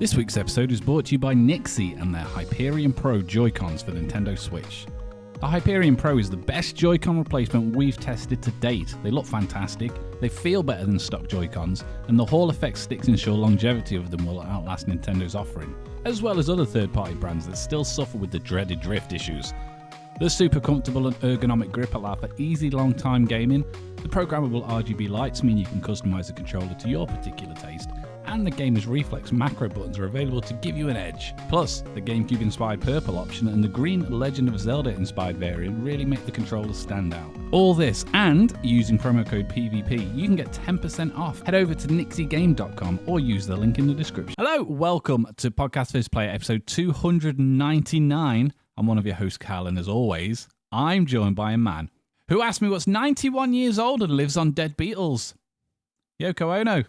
This week's episode is brought to you by NYXI and their Hyperion Pro Joy-Cons for Nintendo Switch. The Hyperion Pro is the best Joy-Con replacement we've tested to date. They look fantastic, they feel better than stock Joy-Cons, and the Hall effect sticks ensure longevity of them will outlast Nintendo's offering, as well as other third-party brands that still suffer with the dreaded drift issues. The super comfortable and ergonomic grip allow for easy long-time gaming. The programmable RGB lights mean you can customize the controller to your particular taste, and the gamer's reflex macro buttons are available to give you an edge. Plus, the GameCube-inspired purple option and the green Legend of Zelda-inspired variant really make the controller stand out. All this, and using promo code PvP, you can get 10% off. Head over to nixigame.com or use the link in the description. Hello, welcome to Podcast First Player, episode 299. I'm one of your hosts, Carl, and as always, I'm joined by a man who asked me what's 91 years old and lives on dead Beatles. Yoko Ono.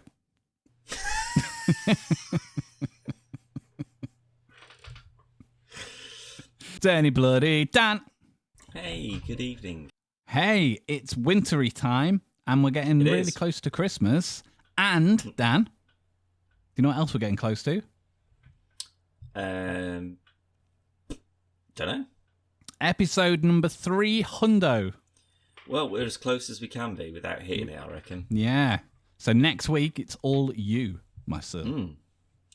Danny Bloody Dan. Hey, good evening. Hey, it's wintry time and we're getting really close to Christmas. And Dan, do you know what else we're getting close to? Don't know. Episode number 300. Well, we're as close as we can be without hitting it, I reckon. Yeah. So next week it's all you, my son.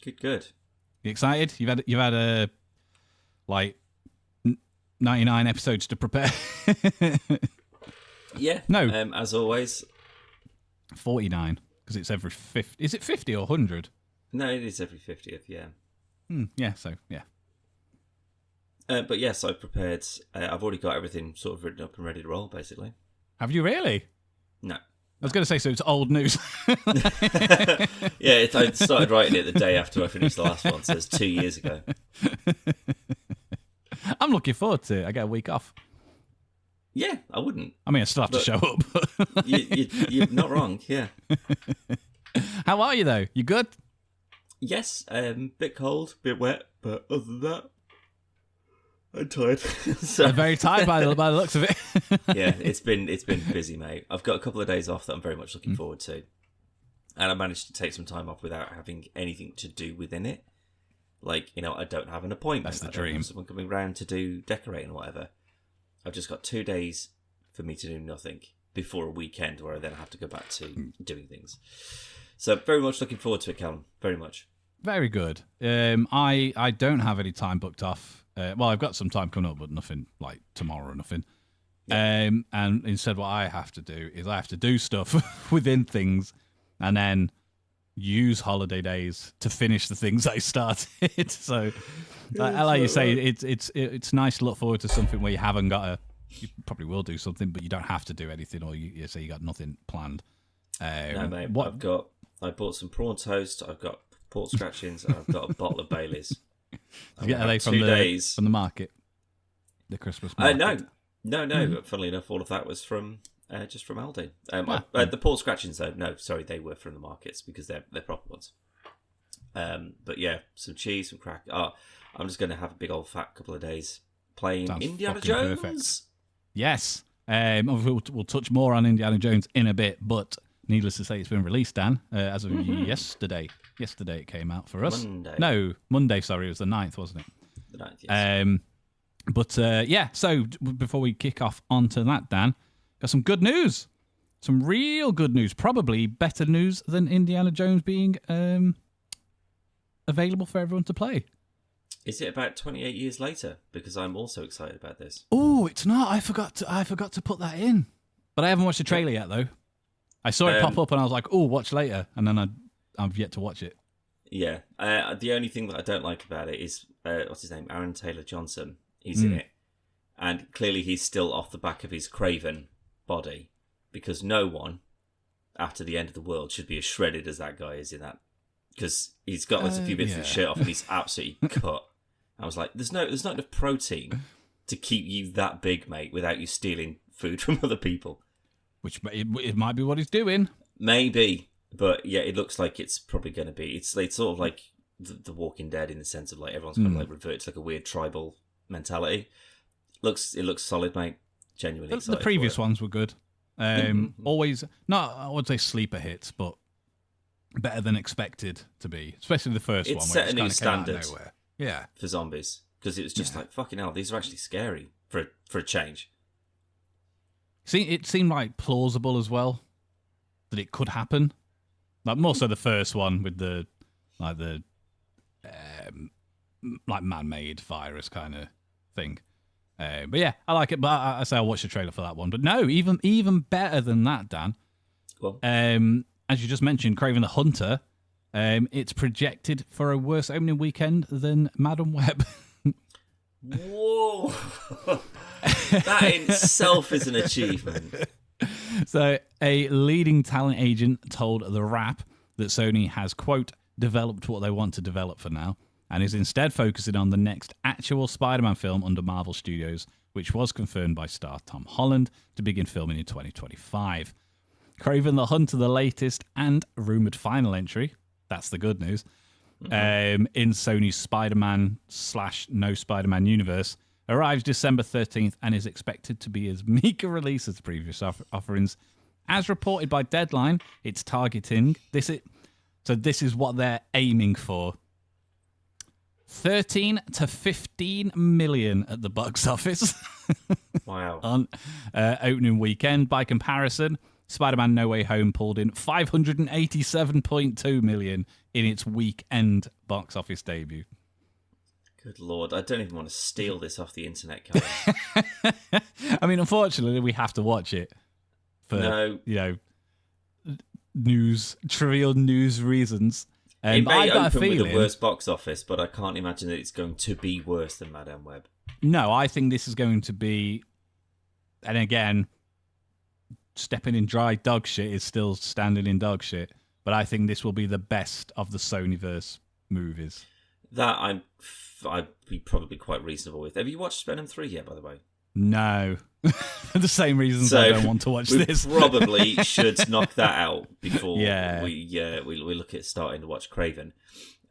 Good. You excited? You've had 99 episodes to prepare. Yeah. No. As always. 49 because it's every 50. Is it 50 or 100? No, it is every 50th. Yeah. Yeah. So yeah. But yes, I've prepared. I've already got everything sort of written up and ready to roll, basically. Have you really? No. I was going to say, so it's old news. Yeah, I started writing it the day after I finished the last one, so it's 2 years ago. I'm looking forward to it. I get a week off. Yeah, I wouldn't. I mean, I still have to show up. You're not wrong, yeah. How are you, though? You good? Yes, bit cold, bit wet, but other than that, I'm tired. So... I'm very tired by the looks of it. Yeah, it's been busy, mate. I've got a couple of days off that I'm very much looking forward to. And I managed to take some time off without having anything to do within it. Like, I don't have an appointment. That's the I don't dream. have someone coming round to do decorating or whatever. I've just got 2 days for me to do nothing before a weekend where I then have to go back to doing things. So very much looking forward to it, Callum. Very much. Very good. I don't have any time booked off. Well, I've got some time coming up, but nothing like tomorrow or nothing. Yeah. And instead what I have to do is I have to do stuff within things and then use holiday days to finish the things I started. So, like you say, it's nice to look forward to something where you haven't got you probably will do something, but you don't have to do anything, or you say you got nothing planned. No, mate. I bought some prawn toast. I've got pork scratchings, and I've got a bottle of Baileys. Are they from the market? The Christmas market? No. Mm-hmm. Funnily enough, all of that was from just from Aldi. The pork scratchings, though. No, sorry, they were from the markets because they're proper ones. But yeah, some cheese, some crack. I'm just going to have a big old fat couple of days playing Indiana Jones. Perfect. Yes. We'll touch more on Indiana Jones in a bit, but needless to say, it's been released, Dan, as of yesterday. Yesterday it came out for us. Monday, sorry. It was the 9th, wasn't it? The 9th, yes. So before we kick off onto that, Dan, got some good news. Some real good news. Probably better news than Indiana Jones being available for everyone to play. Is it about 28 years later? Because I'm also excited about this. Oh, it's not. I forgot to put that in. But I haven't watched the trailer yet, though. I saw it pop up and I was like, oh, watch later. And then I've yet to watch it. Yeah. The only thing that I don't like about it is, what's his name? Aaron Taylor-Johnson. He's in it. And clearly he's still off the back of his Kraven body. Because no one, after the end of the world, should be as shredded as that guy is in that. Because he's got a few bits of his shirt off and he's absolutely cut. I was like, there's not enough protein to keep you that big, mate, without you stealing food from other people. Which it might be what he's doing. Maybe. But yeah, it looks like it's probably going to be. It's sort of like the Walking Dead in the sense of like everyone's kind of like reverted to like a weird tribal mentality. It looks solid, mate. Genuinely excited. The previous ones were good. Always, not I would say sleeper hits, but better than expected to be, especially the first one. It Where set a new just kinda came out standard of nowhere. Yeah. for zombies because it was just like, fucking hell, these are actually scary for a change. See, it seemed like plausible as well that it could happen. Like more so the first one with the man-made virus kind of thing. But yeah, I like it. But I say I'll watch the trailer for that one. But no, even better than that, Dan. Well, as you just mentioned, Kraven the Hunter. It's projected for a worse opening weekend than Madam Web. whoa, that in itself is an achievement. So, a leading talent agent told The Wrap that Sony has, quote, developed what they want to develop for now, and is instead focusing on the next actual Spider-Man film under Marvel Studios, which was confirmed by star Tom Holland to begin filming in 2025. Kraven the Hunter, the latest and rumoured final entry, that's the good news, in Sony's Spider-Man / No Spider-Man universe, arrives December 13th and is expected to be as meek a release as previous offerings. As reported by Deadline, it's targeting... This is what they're aiming for. 13 to 15 million at the box office. Wow. On opening weekend. By comparison, Spider-Man No Way Home pulled in 587.2 million in its weekend box office debut. Good Lord, I don't even want to steal this off the internet, Callum. I mean, unfortunately, we have to watch it for, trivial news reasons. It may I got a open feeling, with the worst box office, but I can't imagine that it's going to be worse than Madame Web. No, I think this is going to be, and again, stepping in dry dog shit is still standing in dog shit, but I think this will be the best of the Sonyverse movies. That I'd be probably quite reasonable with. Have you watched Venom 3 yet, by the way? No. For the same reasons I don't want to watch this. Probably should knock that out before Yeah. we look at starting to watch Kraven.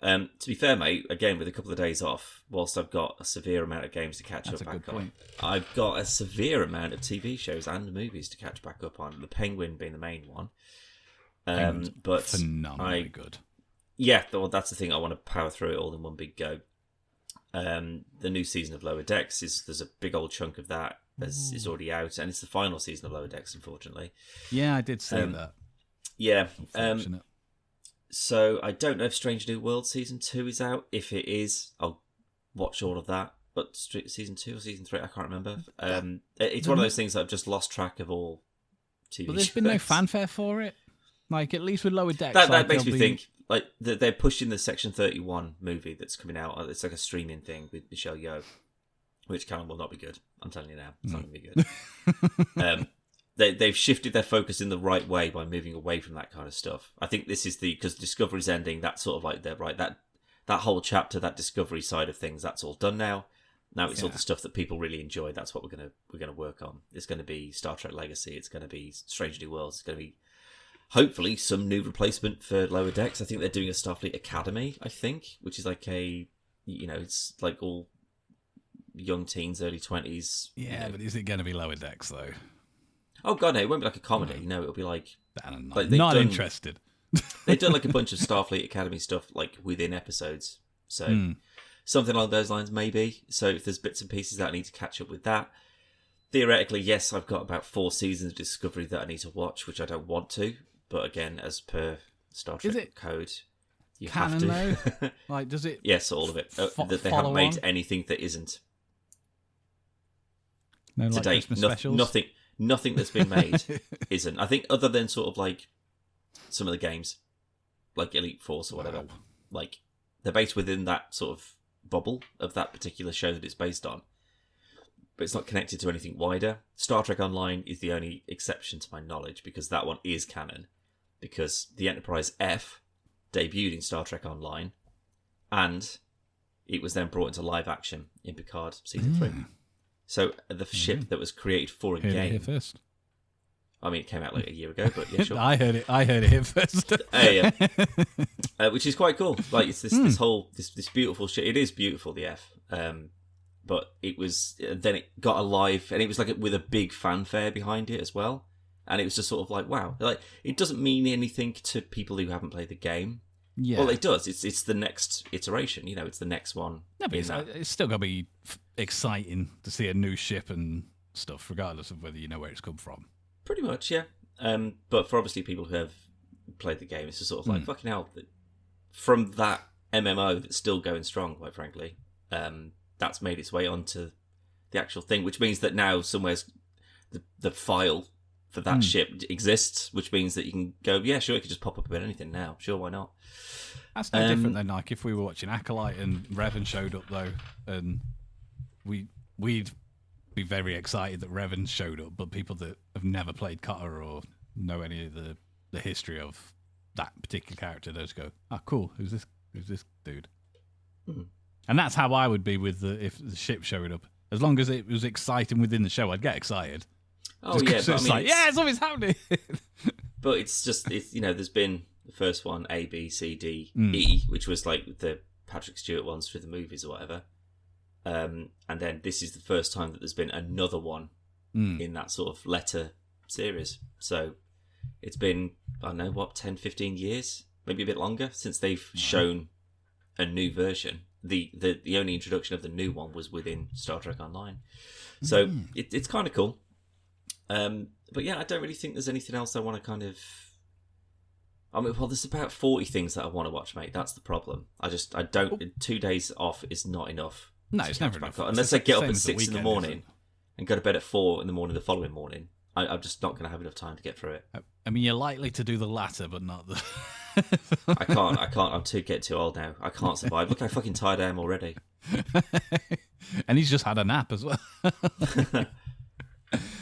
To be fair, mate, again, with a couple of days off, whilst I've got a severe amount of games to catch That's up a good back on, point. I've got a severe amount of TV shows and movies to catch back up on, The Penguin being the main one. But phenomenally good. Yeah, well, that's the thing. I want to power through it all in one big go. The new season of Lower Decks there's a big old chunk of that is already out, and it's the final season of Lower Decks, unfortunately. Yeah, I did see that. Yeah. Unfortunate. So I don't know if Strange New World season 2 is out. If it is, I'll watch all of that. But season 2 or season 3, I can't remember. It's one of those things that I've just lost track of all TV But there's been no fanfare for it. Like, at least with Lower Decks. That makes me think. Like they're pushing the Section 31 movie that's coming out. It's like a streaming thing with Michelle Yeoh, which Callum will not be good. I'm telling you now, it's not going to be good. They've shifted their focus in the right way by moving away from that kind of stuff. I think this is because Discovery's ending. That's sort of like that whole chapter, that Discovery side of things. That's all done now. Now it's all the stuff that people really enjoy. That's what we're gonna work on. It's going to be Star Trek Legacy. It's going to be Strange New Worlds. It's going to be hopefully some new replacement for Lower Decks. I think they're doing a Starfleet Academy, which is like it's like all young teens, early 20s. Yeah, but is it going to be Lower Decks, though? Oh, God, no, it won't be like a comedy. No, it'll be like... Not interested. They've done like a bunch of Starfleet Academy stuff like within episodes. So something along those lines, maybe. So if there's bits and pieces that I need to catch up with that. Theoretically, yes, I've got about 4 seasons of Discovery that I need to watch, which I don't want to. But again, as per Star Trek code, you have to. Though? Like, does it? Yes, all of it. That they haven't made anything that isn't. No, to like date, Christmas specials? Nothing that's been made isn't. I think other than sort of like some of the games, like Elite Force or whatever, like they're based within that sort of bubble of that particular show that it's based on. But it's not connected to anything wider. Star Trek Online is the only exception to my knowledge because that one is canon. Because the Enterprise F debuted in Star Trek Online and it was then brought into live action in Picard Season 3. So the ship that was created for a game... Heard it here first. I mean, it came out like a year ago, but yeah, sure. I heard it here first. Yeah. Which is quite cool. Like, it's this whole... This beautiful ship. It is beautiful, the F. But it was... Then it got alive, and it was like with a big fanfare behind it as well. And it was just sort of like, wow, like it doesn't mean anything to people who haven't played the game. Yeah. Well, it does. It's the next iteration. It's the next one. No, but it's still got to be exciting to see a new ship and stuff, regardless of whether you know where it's come from. Pretty much, yeah. But for obviously people who have played the game, it's just sort of like, fucking hell. From that MMO that's still going strong, quite frankly, that's made its way onto the actual thing, which means that now somewhere's the file for that ship exists, which means that you can go, yeah, sure, it could just pop up about anything now. Sure, why not? That's no different than like if we were watching Acolyte and Revan showed up though, and we'd be very excited that Revan showed up, but people that have never played Cotter or know any of the history of that particular character, they just go, "Oh, cool, who's this dude?" And that's how I would be with if the ship showed up. As long as it was exciting within the show, I'd get excited. Oh yeah, but it's like, yeah, something's happening. But it's there's been the first one, A, B, C, D, E, which was like the Patrick Stewart ones for the movies or whatever. And then this is the first time that there's been another one in that sort of letter series. So it's been, I don't know, what, 10, 15 years? Maybe a bit longer since they've shown a new version. The only introduction of the new one was within Star Trek Online. So it's kind of cool. But yeah, I don't really think there's anything else I want to kind of... I mean, well, there's about 40 things that I want to watch, mate. That's the problem. I don't... 2 days off is not enough. No, it's never enough. Unless I get up at 6 in the morning and go to bed at 4 in the morning the following morning, I'm just not going to have enough time to get through it. I mean, you're likely to do the latter, but not the... I can't. I'm getting too old now. I can't survive. Look how fucking tired I am already. And he's just had a nap as well.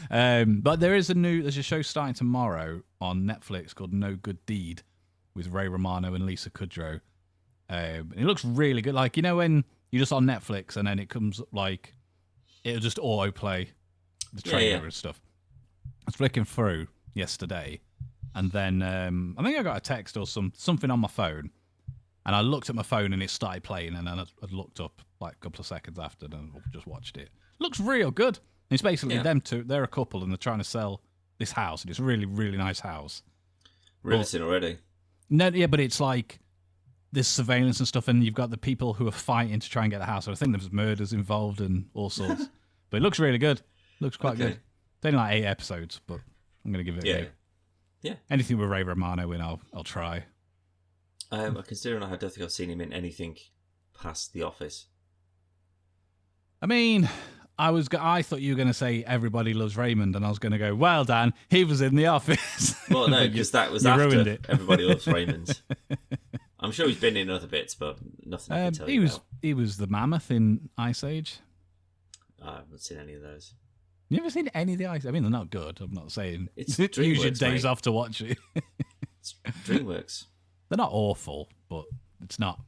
But there's a show starting tomorrow on Netflix called No Good Deed with Ray Romano and Lisa Kudrow. It looks really good. Like, when you're just on Netflix and then it comes up like, it'll just autoplay the trailer and stuff. I was flicking through yesterday and then I think I got a text or something on my phone and I looked at my phone and it started playing and then I looked up like a couple of seconds after and just watched it. Looks real good. It's basically them two. They're a couple, and they're trying to sell this house, and it's a really, really nice house. Riveting already. No, yeah, but it's like there's surveillance and stuff, and you've got the people who are fighting to try and get the house. So I think there's murders involved and all sorts. But it looks really good. Looks quite good. It's only like 8 episodes, but I'm going to give it a go. Yeah. Anything with Ray Romano in, I'll try. Considering I don't think I've seen him in anything past The Office. I mean... I thought you were going to say Everybody Loves Raymond, and I was going to go, well, Dan, he was in The Office. Well, no, because that was after ruined it. Everybody Loves Raymond. I'm sure he's been in other bits, but nothing I can tell you about. He was the mammoth in Ice Age. I haven't seen any of those. You ever seen any of the Ice? I mean, they're not good. I'm not saying it's use your DreamWorks, days mate. off to watch it. It's DreamWorks. They're not awful, but it's not.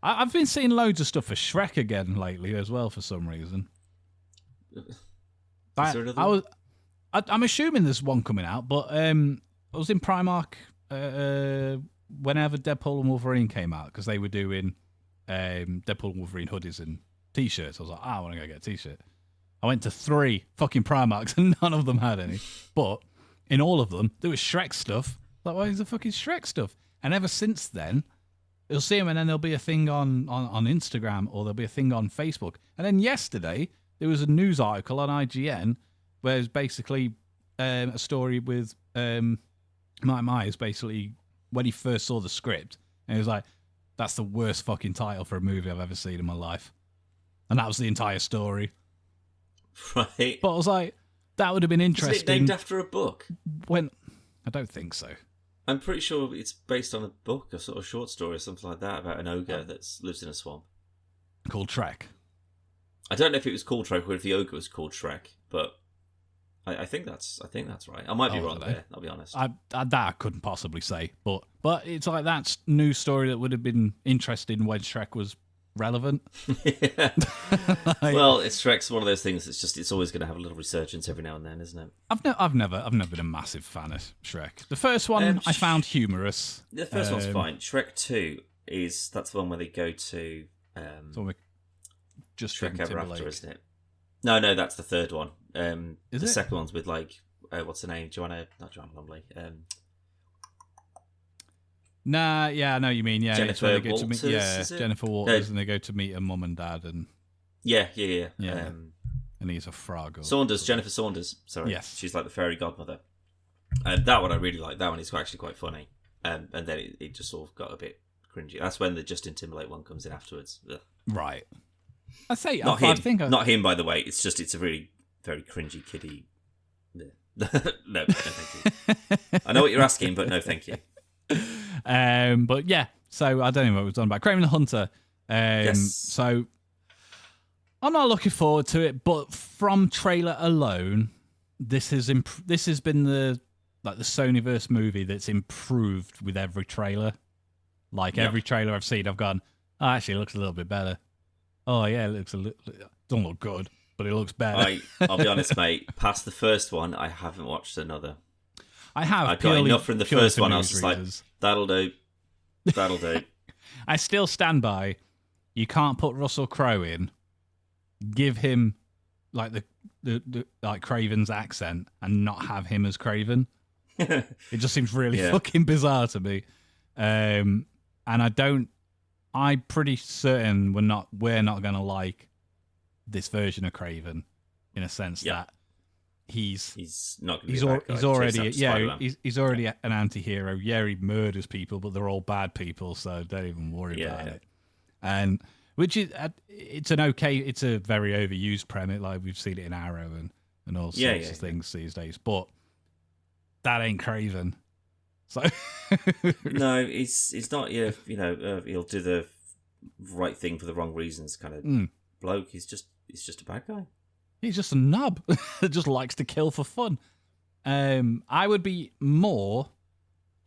I've been seeing loads of stuff for Shrek again lately as well for some reason. I'm assuming there's one coming out, but I was in Primark whenever Deadpool and Wolverine came out because they were doing Deadpool and Wolverine hoodies and t-shirts. I was like, I want to go get a t-shirt. I went to 3 fucking Primarks and none of them had any. But in all of them, there was Shrek stuff. Like, why is the fucking Shrek stuff? And ever since then, you'll see them and then there'll be a thing on Instagram or there'll be a thing on Facebook. And then yesterday, there was a news article on IGN where it's basically a story with Mike Myers, basically, when he first saw the script. And he was like, that's the worst fucking title for a movie I've ever seen in my life. And that was the entire story. Right. But I was like, that would have been interesting. Is it named after a book? I don't think so. I'm pretty sure it's based on a book, a sort of short story or something like that, about an ogre that lives in a swamp. Called Trek. I don't know if it was called Trek or if the ogre was called Shrek, but I think that's right. I might be wrong there, I'll be honest. That I couldn't possibly say, but it's like that's news story that would have been interesting when Shrek was relevant. Yeah. Well, Shrek's one of those things that's it's always going to have a little resurgence every now and then, isn't it? I've never been a massive fan of Shrek. The first one I found humorous. The first one's fine. Shrek 2 that's the one where they go to just Shrek Ever After, isn't it? No, that's the third one. The second one's with like what's her name? Not Joanna Lumley. Nah, yeah, I know what you mean. Yeah, Jennifer they go Walters. To meet, Jennifer Walters, and they go to meet her mum and dad, and yeah. And he's a frog. Jennifer Saunders. Sorry, yes, she's like the fairy godmother. That one I really like. That one is actually quite funny. And then it just sort of got a bit cringy. That's when the Justin Timberlake one comes in afterwards. Ugh. Right. I say not him. Not him, by the way. It's just it's a really very cringy kiddie. No, thank you. I know what you're asking, but no, thank you. But yeah, so I don't know what we've done about Kraven the Hunter. Yes. So I'm not looking forward to it, but from trailer alone, this has been the Sonyverse movie that's improved with every trailer. Like every trailer I've seen, I've gone, oh, actually, it looks a little bit better. Oh yeah, it looks don't look good, but it looks better. I'll be honest, mate. Past the first one, I haven't watched another. I have. I got enough from the first one. I was just like, that'll do. I still stand by. You can't put Russell Crowe in. Give him like the like Kraven's accent and not have him as Kraven. It just seems really fucking bizarre to me. And I'm pretty certain we're not gonna like this version of Kraven in a sense that he's not gonna be he's already an anti-hero. Yeah, he murders people, but they're all bad people, so don't even worry about it. And which is it's a very overused premise, like we've seen it in Arrow and all sorts of things these days. But that ain't Kraven. So no, he's not. Yeah, he'll do the right thing for the wrong reasons, kind of bloke. He's just a bad guy. He's just a knob that just likes to kill for fun. I would be more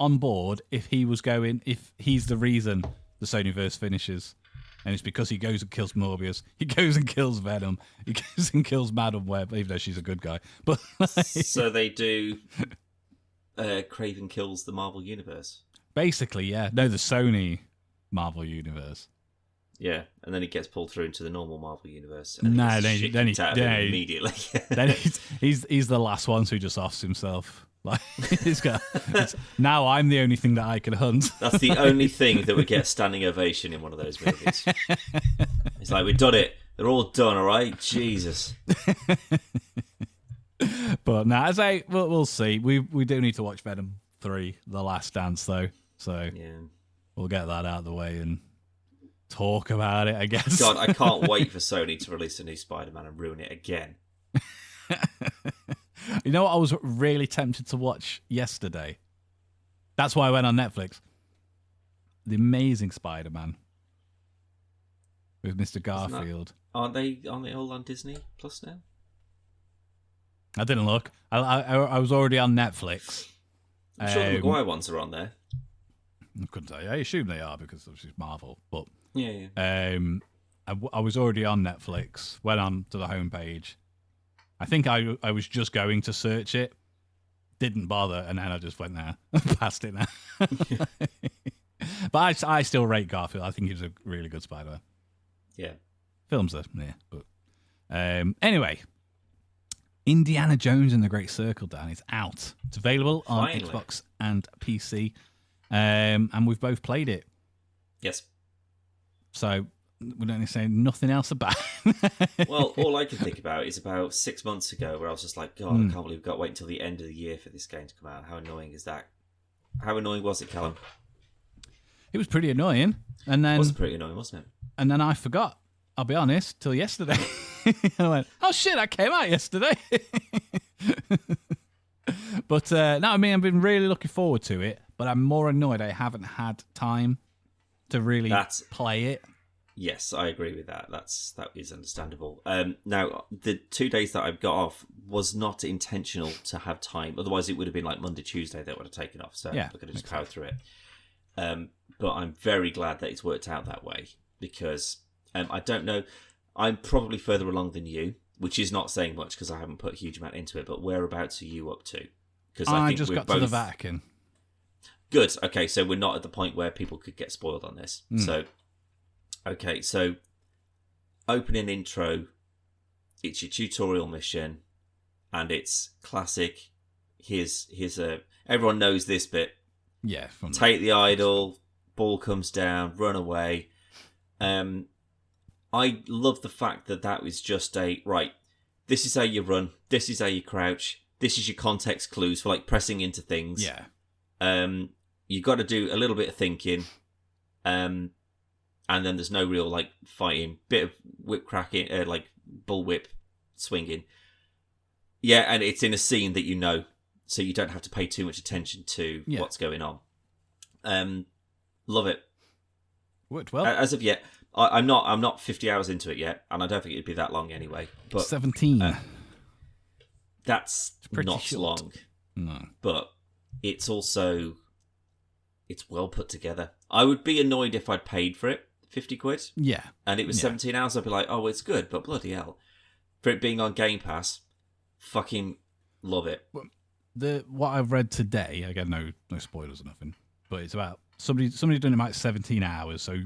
on board if he's the reason the Sonyverse finishes. And it's because he goes and kills Morbius. He goes and kills Venom. He goes and kills Madam Web, even though she's a good guy. But so they do Kraven kills the Marvel Universe. Basically, yeah. No, the Sony Marvel Universe. Yeah, and then he gets pulled through into the normal Marvel Universe. And then he's immediately. Then he's the last one who just offs himself. Like now I'm the only thing that I can hunt. That's the only thing that would get standing ovation in one of those movies. It's like, we've done it. They're all done, all right? Jesus. But now, we'll see. We do need to watch Venom 3, The Last Dance, though. So we'll get that out of the way and talk about it, I guess. God, I can't wait for Sony to release a new Spider-Man and ruin it again. You know what I was really tempted to watch yesterday? That's why I went on Netflix. The Amazing Spider-Man with Mr. Garfield. Aren't they all on Disney Plus now? I didn't look. I was already on Netflix. I'm sure the Maguire ones are on there. I couldn't tell you. I assume they are because it's Marvel. But yeah. I was already on Netflix. Went on to the homepage. I think I was just going to search it, didn't bother, and then I just went there, past it now. But I still rate Garfield. I think he's a really good Spider-Man. Yeah. Films are, yeah. But anyway, Indiana Jones and the Great Circle, Dan, is out. It's available on Xbox and PC, and we've both played it. Yes. So we don't say nothing else about it. Well, all I can think about is about 6 months ago where I was just like, God, I can't believe we've got to wait until the end of the year for this game to come out. How annoying is that? How annoying was it, Callum? It was pretty annoying. And then, it was pretty annoying, wasn't it? And then I forgot, I'll be honest, till yesterday. I went, oh shit, that came out yesterday. But no, I mean, I've been really looking forward to it, but I'm more annoyed I haven't had time to really play it. Yes, I agree with that. That is understandable. Now, the 2 days that I've got off was not intentional to have time. Otherwise, it would have been like Monday, Tuesday that would have taken off. So I could have just powered through it. But I'm very glad that it's worked out that way because I don't know. I'm probably further along than you, which is not saying much because I haven't put a huge amount into it. But whereabouts are you up to? Because I think just got to the Vatican. Good. Okay, so we're not at the point where people could get spoiled on this. So. Okay, so opening intro, it's your tutorial mission, and it's classic here's a everyone knows this bit. Yeah. Take the idol, ball comes down, run away. I love the fact that was just right. This is how you run. This is how you crouch. This is your context clues for like pressing into things. Yeah. You got to do a little bit of thinking. And then there's no real like fighting. Bit of whip cracking, like bullwhip swinging. Yeah, and it's in a scene that you know, so you don't have to pay too much attention to what's going on. Love it. Worked well. As of yet, I'm not 50 hours into it yet, and I don't think it'd be that long anyway. But 17. That's not short. long. No. But it's also well put together. I would be annoyed if I'd paid for it, 50 quid. Yeah. And it was 17 hours, I'd be like, oh, it's good, but bloody hell. For it being on Game Pass, fucking love it. What I've read today, again, no spoilers or nothing, but it's about somebody doing about 17 hours, so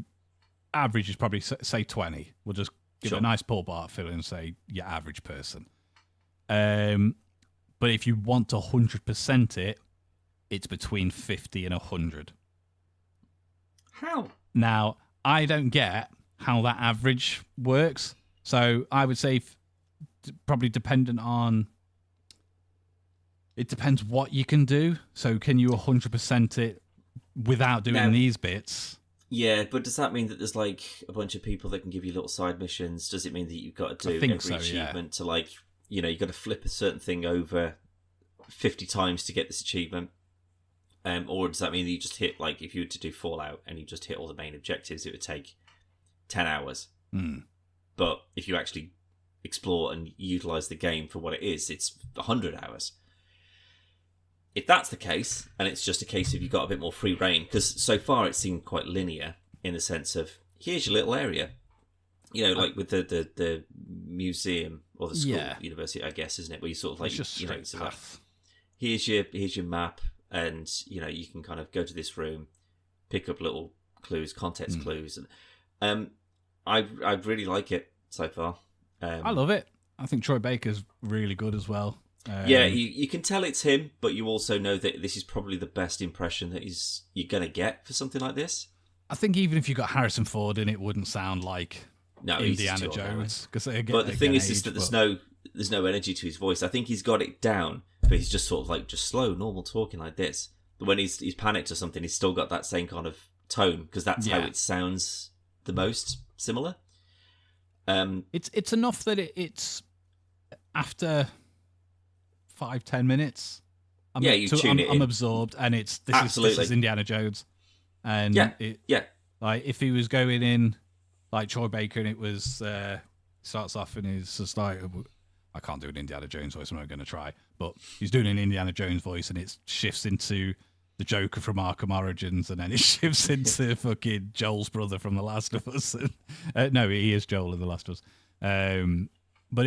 average is probably, say, 20. We'll just give it a nice pull bar fill and say your average person. But if you want to 100% it, it's between 50 and 100. How? Now, I don't get how that average works. So I would say probably dependent on... It depends what you can do. So can you 100% it without doing these bits? Yeah, but does that mean that there's like a bunch of people that can give you little side missions? Does it mean that you've got to do every achievement to like, you've got to flip a certain thing over 50 times to get this achievement? Or does that mean that you just hit, like, if you were to do Fallout and you just hit all the main objectives, it would take 10 hours. But if you actually explore and utilise the game for what it is, it's 100 hours. If that's the case, and it's just a case of you've got a bit more free reign, because so far it seemed quite linear in the sense of, here's your little area. Like with the museum or the school, university, I guess, isn't it? Where you sort of like, it's like, here's your map. And, you can kind of go to this room, pick up little clues, context clues. And I really like it so far. I love it. I think Troy Baker's really good as well. You can tell it's him, but you also know that this is probably the best impression that you're going to get for something like this. I think even if you got Harrison Ford in, it wouldn't sound like Indiana Jones. But the thing is that there's no energy to his voice. I think he's got it down, but he's just sort of like just slow, normal talking like this. But when he's panicked or something, he's still got that same kind of tone because that's how it sounds the most similar. It's enough that it's after 5-10 minutes. I'm absorbed, and this is Indiana Jones, and like if he was going in like Troy Baker, and it was starts off and he's just like, I can't do an Indiana Jones voice, I'm not going to try, but he's doing an Indiana Jones voice, and it shifts into the Joker from Arkham Origins, and then it shifts into fucking Joel's brother from The Last of Us. No, he is Joel in The Last of Us. But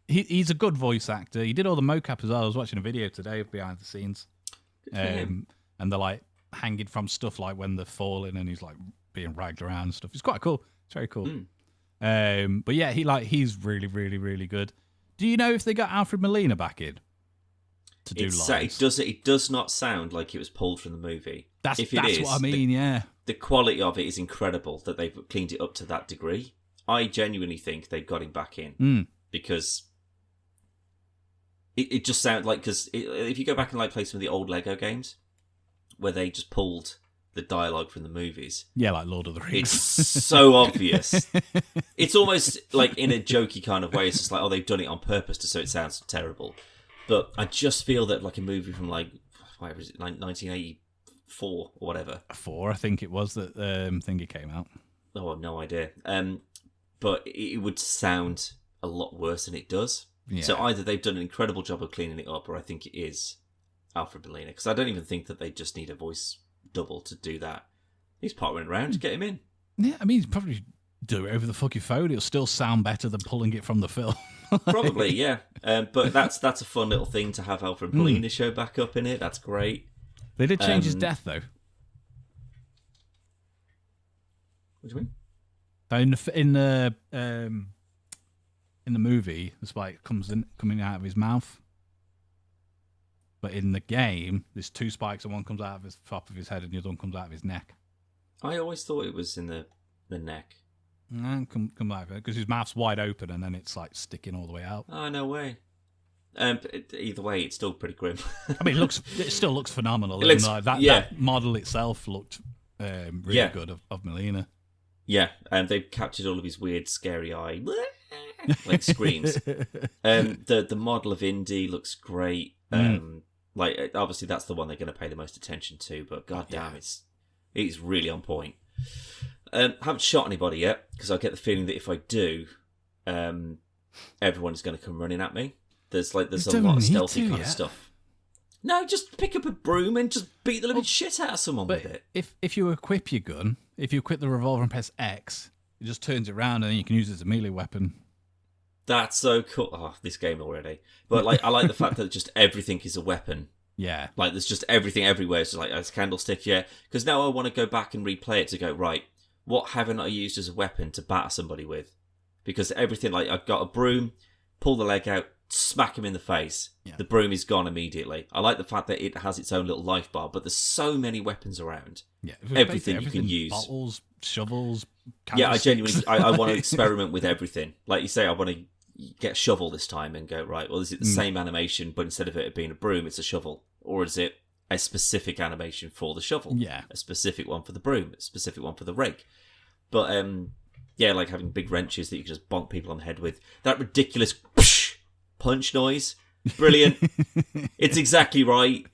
he's a good voice actor. He did all the mocap as well. I was watching a video today of behind the scenes, and they're like hanging from stuff, like when they're falling, and he's like being ragged around and stuff. It's quite cool. It's very cool. But yeah, he's really, really, really good. Do you know if they got Alfred Molina back in to do lines? It does not sound like it was pulled from the movie. That's what I mean. The quality of it is incredible that they've cleaned it up to that degree. I genuinely think they got him back in because it just sounds like, because if you go back and like play some of the old Lego games where they just pulled the dialogue from the movies. Yeah, like Lord of the Rings. It's so obvious. It's almost like in a jokey kind of way. It's just like, oh, they've done it on purpose so it sounds terrible. But I just feel that like a movie from like, whatever is it, like 1984 or whatever. 4, I think it was that thing it came out. Oh, I've no idea. But it would sound a lot worse than it does. Yeah. So either they've done an incredible job of cleaning it up, or I think it is Alfred Molina. Because I don't even think that they just need a voice double to do that. He's partway around to get him in. Yeah, I mean, he'd probably do it over the fucking phone. It'll still sound better than pulling it from the film. Probably, yeah. But that's a fun little thing to have Alfred Molina show back up in it. That's great. They did change his death, though. What do you mean? In the movie, the spike coming out of his mouth. But in the game, there's 2 spikes, and one comes out of the top of his head, and the other one comes out of his neck. I always thought it was in the neck. No, come out of it because his mouth's wide open, and then it's like sticking all the way out. Oh, no way. Either way, it's still pretty grim. I mean, it still looks phenomenal. It looks, that model itself looked really good of Melina. Yeah, they've captured all of his weird, scary eye, like screams. The model of Indy looks great. Like obviously that's the one they're going to pay the most attention to, but goddamn, it's really on point. Haven't shot anybody yet because I get the feeling that if I do, everyone is going to come running at me. There's a lot of stealthy kind of stuff. No, just pick up a broom and just beat the living shit out of someone with it. If you equip your gun, if you equip the revolver and press X, it just turns it around and then you can use it as a melee weapon. That's so cool. Oh, this game already. But like, I like the fact that just everything is a weapon. Yeah. Like, there's just everything everywhere. It's like, it's a candlestick, yeah. Because now I want to go back and replay it to go, right, what haven't I used as a weapon to batter somebody with? Because everything, like, I've got a broom, pull the leg out, smack him in the face. Yeah. The broom is gone immediately. I like the fact that it has its own little life bar, but there's so many weapons around. Yeah. Everything you can use. Bottles, shovels, yeah, I genuinely, I want to experiment with everything. Like you say, I want to get a shovel this time and go, right, well, is it the same animation, but instead of it being a broom, it's a shovel? Or is it a specific animation for the shovel? Yeah. A specific one for the broom, a specific one for the rake. But, yeah, like having big wrenches that you can just bonk people on the head with. That ridiculous punch noise. Brilliant. It's exactly right.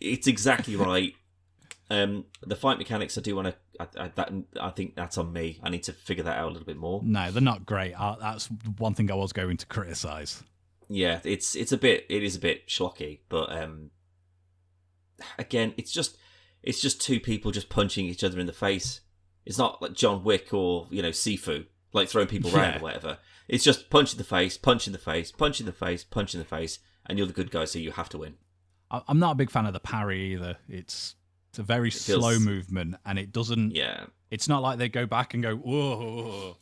The fight mechanics, I do want to. I think that's on me. I need to figure that out a little bit more. No, they're not great. That's one thing I was going to criticize. Yeah, it is a bit schlocky, but again, it's just 2 people just punching each other in the face. It's not like John Wick or Sifu, like throwing people around or whatever. It's just punch in the face, punch in the face, punch in the face, punch in the face, and you're the good guy, so you have to win. I'm not a big fan of the parry either. It's a very slow movement, and it doesn't. Yeah. It's not like they go back and go, whoa.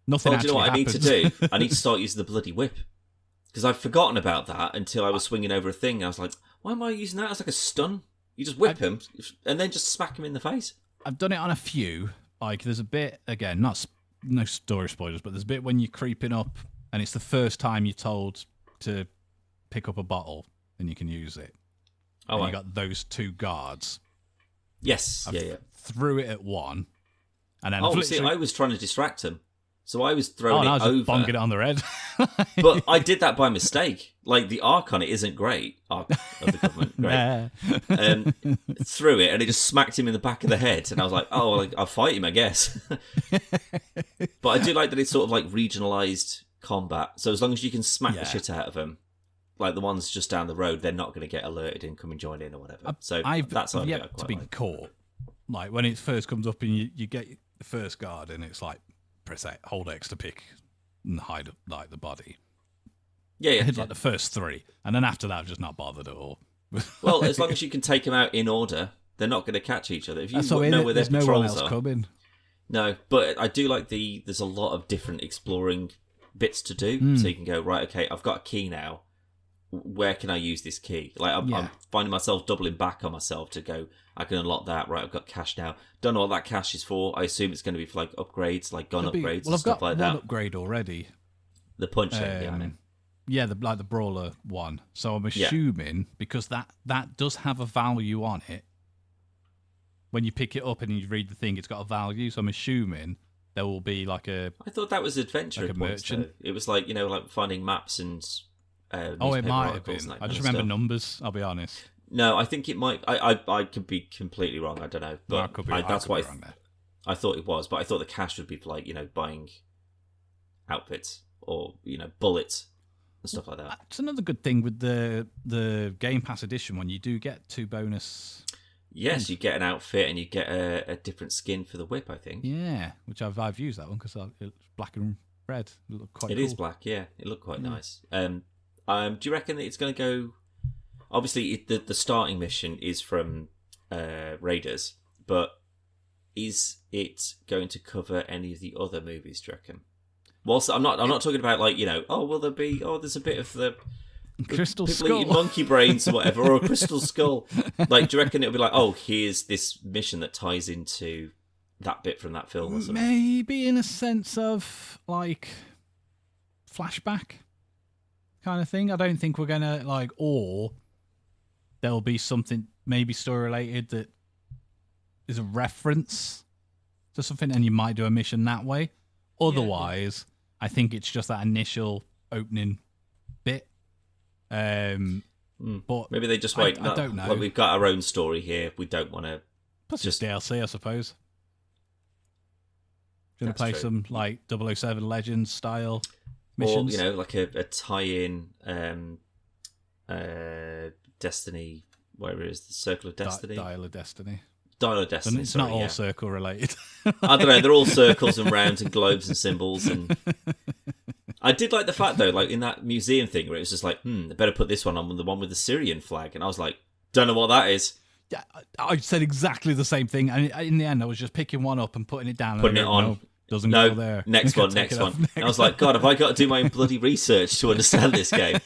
Nothing actually do you know what happens. I need to do? I need to start using the bloody whip. Because I've forgotten about that until I was swinging over a thing. And I was like, why am I using that as like a stun? You just whip him and then just smack him in the face. I've done it on a few. Like, there's a bit, again, no story spoilers, but there's a bit when you're creeping up and it's the first time you're told to pick up a bottle and you can use it. Oh, and you got those 2 guards. Yes. I threw it at one. And then I was trying to distract him. So I was throwing it over. Bonking it on the head. But I did that by mistake. Like, the arc on it isn't great. Arc of the government. Great. Threw it, and it just smacked him in the back of the head. And I was like, oh, well, I'll fight him, I guess. But I do like that it's sort of like regionalised combat. So as long as you can smack the shit out of them, like the ones just down the road, they're not going to get alerted and come and join in or whatever. So that's I've yet to be caught. Like, when it first comes up and you get the first guard, and it's like, press X, hold X to pick and hide like the body. Yeah. Like the first 3, and then after that, I've just not bothered at all. Well, as long as you can take them out in order, they're not going to catch each other. If you know where their there's no patrols one else are, coming. No, but I do like there's a lot of different exploring bits to do, so you can go, right, okay, I've got a key now. Where can I use this key? Like, I'm finding myself doubling back on myself to go, I can unlock that. Right, I've got cash now. Don't know what that cash is for. I assume it's going to be for like upgrades, like gun upgrades and stuff like that. Well, I've got one upgrade already. The punch thing, yeah, the brawler one. So I'm assuming, because that does have a value on it. When you pick it up and you read the thing, it's got a value. So I'm assuming there will be like a... I thought that was adventure like a merchant. It was like, like finding maps and... it might have been. I just remember numbers, I'll be honest. No, I think it might... I could be completely wrong, I don't know. But that's why I thought it was. But I thought the cash would be for, like, buying outfits or, bullets and stuff like that. It's another good thing with the Game Pass edition when you do get 2 bonus... Yes, you get an outfit and you get a different skin for the whip, I think. Yeah, which I've used that one because it's black and red. It looked quite cool. It is black, yeah. It looked quite nice. Do you reckon that it's going to go... Obviously, the starting mission is from Raiders, but is it going to cover any of the other movies, do you reckon? Whilst I'm not talking about, like, will there be... there's a bit of the Crystal people skull. eating monkey brains or whatever, or a crystal skull. Like, do you reckon it'll be like, oh, here's this mission that ties into that bit from that film or something? Maybe in a sense of like flashback kind of thing. I don't think we're gonna like, or there'll be something maybe story related that is a reference to something, and you might do a mission that way. Otherwise, I think it's just that initial opening bit. But maybe they just wait. I don't know. Like, we've got our own story here. We don't want to. Just DLC, I suppose. Going to play some like 007 Legends style missions, or like a tie-in, Destiny, whatever it is, the Circle of Destiny, Dial of Destiny. Dial of Destiny. It's not all circle related. I don't know. They're all circles and rounds and globes and symbols. And I did like the fact though, like in that museum thing where it was just like, I better put this one on, the one with the Syrian flag, and I was like, don't know what that is. Yeah, I said exactly the same thing, and in the end, I was just picking one up and putting it down. Putting it on. Doesn't go there. Next one. And I was like, God, have I got to do my own bloody research to understand this game?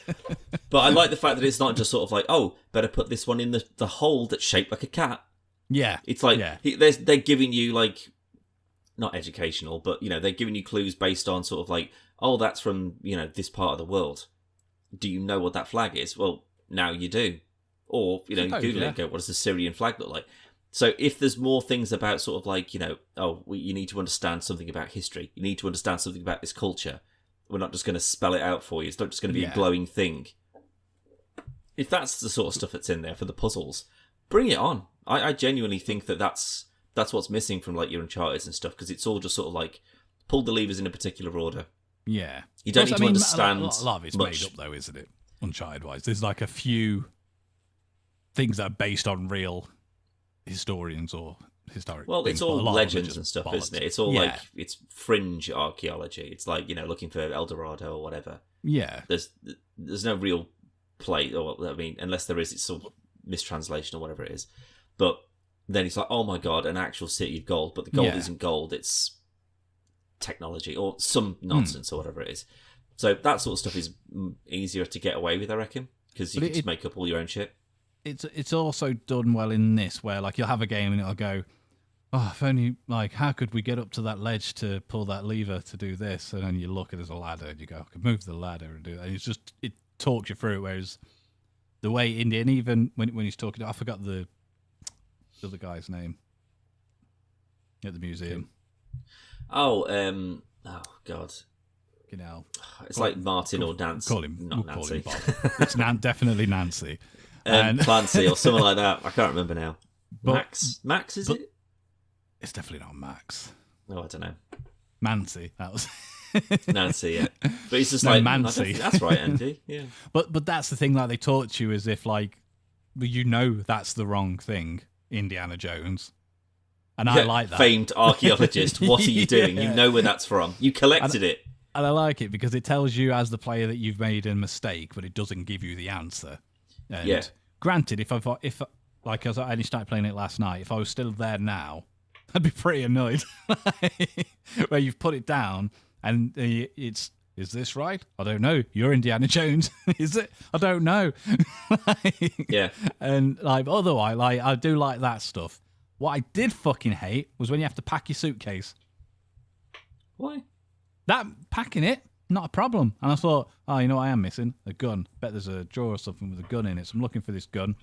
But I like the fact that it's not just sort of like, oh, better put this one in the hole that's shaped like a cat. Yeah. It's like, they're giving you like, not educational, but, they're giving you clues based on sort of like, oh, that's from, this part of the world. Do you know what that flag is? Well, now you do. Or, you Google it and go, what does the Syrian flag look like? So if there's more things about sort of like, you need to understand something about history. You need to understand something about this culture. We're not just going to spell it out for you. It's not just going to be a glowing thing. If that's the sort of stuff that's in there for the puzzles, bring it on. I genuinely think that's what's missing from like your Uncharted and stuff, because it's all just sort of like pull the levers in a particular order. Yeah. You don't need to understand a lot of it's made up though, isn't it? Uncharted-wise. There's like a few things that are based on real historians or historic. Well, it's all legends and stuff, bollocks. isn't it? It's all like it's fringe archaeology. It's like looking for El Dorado or whatever. Yeah, there's no real play, or I mean, unless there is, it's some mistranslation or whatever it is. But then it's like, oh my god, an actual city of gold, but the gold isn't gold; it's technology or some nonsense or whatever it is. So that sort of stuff is easier to get away with, I reckon, because you can just make up all your own shit. It's also done well in this, where like you'll have a game and it'll go, oh, if only, like, how could we get up to that ledge to pull that lever to do this? And then you look and there's a ladder and you go, I could move the ladder and do that. And it talks you through it, whereas the way Indy, and even when he's talking, I forgot the other guy's name at the museum. Oh God. It's like Martin or Nancy. Call him Nancy. Bob. It's definitely Nancy. Clancy or something like that. I can't remember now. Max is it? It's definitely not Max. Oh, I don't know. Mancy, that was Nancy, yeah. But he's just like Mancy. That's right, Andy. Yeah. But that's the thing. Like they taught you as if like, that's the wrong thing, Indiana Jones. And I like that. Famed archaeologist. What are you doing? You know where that's from. You collected it. And I like it because it tells you as the player that you've made a mistake, but it doesn't give you the answer. And granted, if as I only started playing it last night, if I was still there now, I'd be pretty annoyed. Where you've put it down and is this right? I don't know. You're Indiana Jones. Is it? I don't know. Yeah. And otherwise, I do like that stuff. What I did fucking hate was when you have to pack your suitcase. Why? That packing it, not a problem. And I thought, oh, you know what I am missing? A gun. Bet there's a drawer or something with a gun in it. So I'm looking for this gun.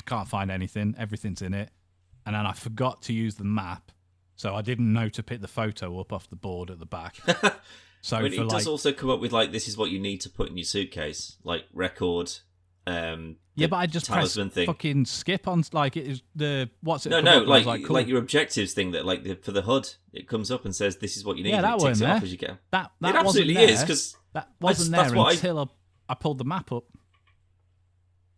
Can't find anything. Everything's in it. And then I forgot to use the map. So I didn't know to pick the photo up off the board at the back. So it does also come up with this is what you need to put in your suitcase. Like record, yeah, but I just pressed fucking skip on it is the what's it? No, like your objectives thing that for the HUD, it comes up and says this is what you need. Yeah, that wasn't there. Off as you go. That it absolutely is because that wasn't there until I pulled the map up.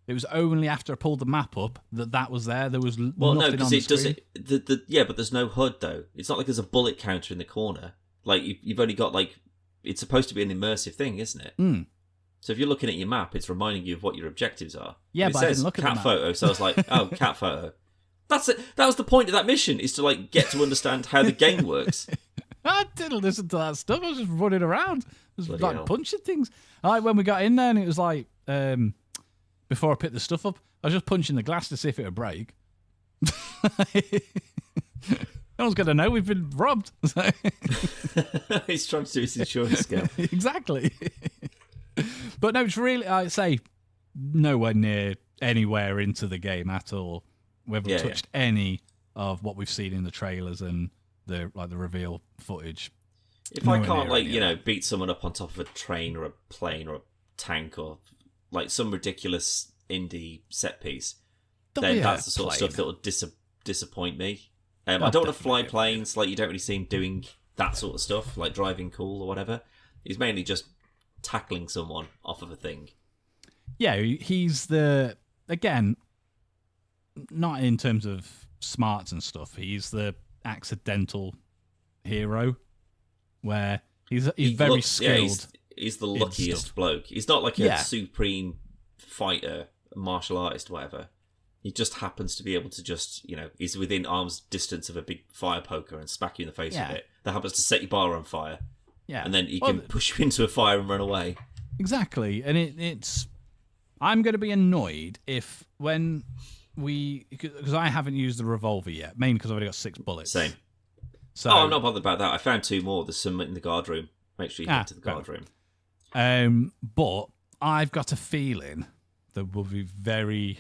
It was only after I pulled the map up that was there. There was nothing on the screen. But there's no HUD though. It's not like there's a bullet counter in the corner. Like you've only got it's supposed to be an immersive thing, isn't it? Mm. So if you're looking at your map, it's reminding you of what your objectives are. Yeah, but I didn't look at the map. Cat photo, so I was like, oh, cat photo. That's it. That was the point of that mission, is to get to understand how the game works. I didn't listen to that stuff. I was just running around. I was Bloody like hell. punching things. Like when we got in there and it was like, before I picked the stuff up, I was just punching the glass to see if it would break. No one's going to know we've been robbed. He's trying to do his insurance scam. Exactly. But no, it's really, I'd say, nowhere near anywhere into the game at all. We haven't touched any of what we've seen in the trailers and the reveal footage. If I can't, beat someone up on top of a train or a plane or a tank or like some ridiculous indie set piece, then that's the sort of stuff that will disappoint me. I don't want to fly planes. Like, you don't really see him doing that sort of stuff, like driving cool or whatever. He's mainly just tackling someone off of a thing. Yeah, he's again, not in terms of smarts and stuff. He's the accidental hero, where he's very skilled. He's the luckiest bloke. He's not like a supreme fighter, martial artist, whatever. He just happens to be able to he's within arm's distance of a big fire poker and smack you in the face with it. That happens to set your bar on fire. Yeah. And then he can push you into a fire and run away. Exactly. And it's... I'm going to be annoyed if when because I haven't used the revolver yet, mainly because I've already got 6 bullets. Same. So, I'm not bothered about that. I found 2 more. There's some in the guard room. Make sure you get to the guard room. But I've got a feeling there will be very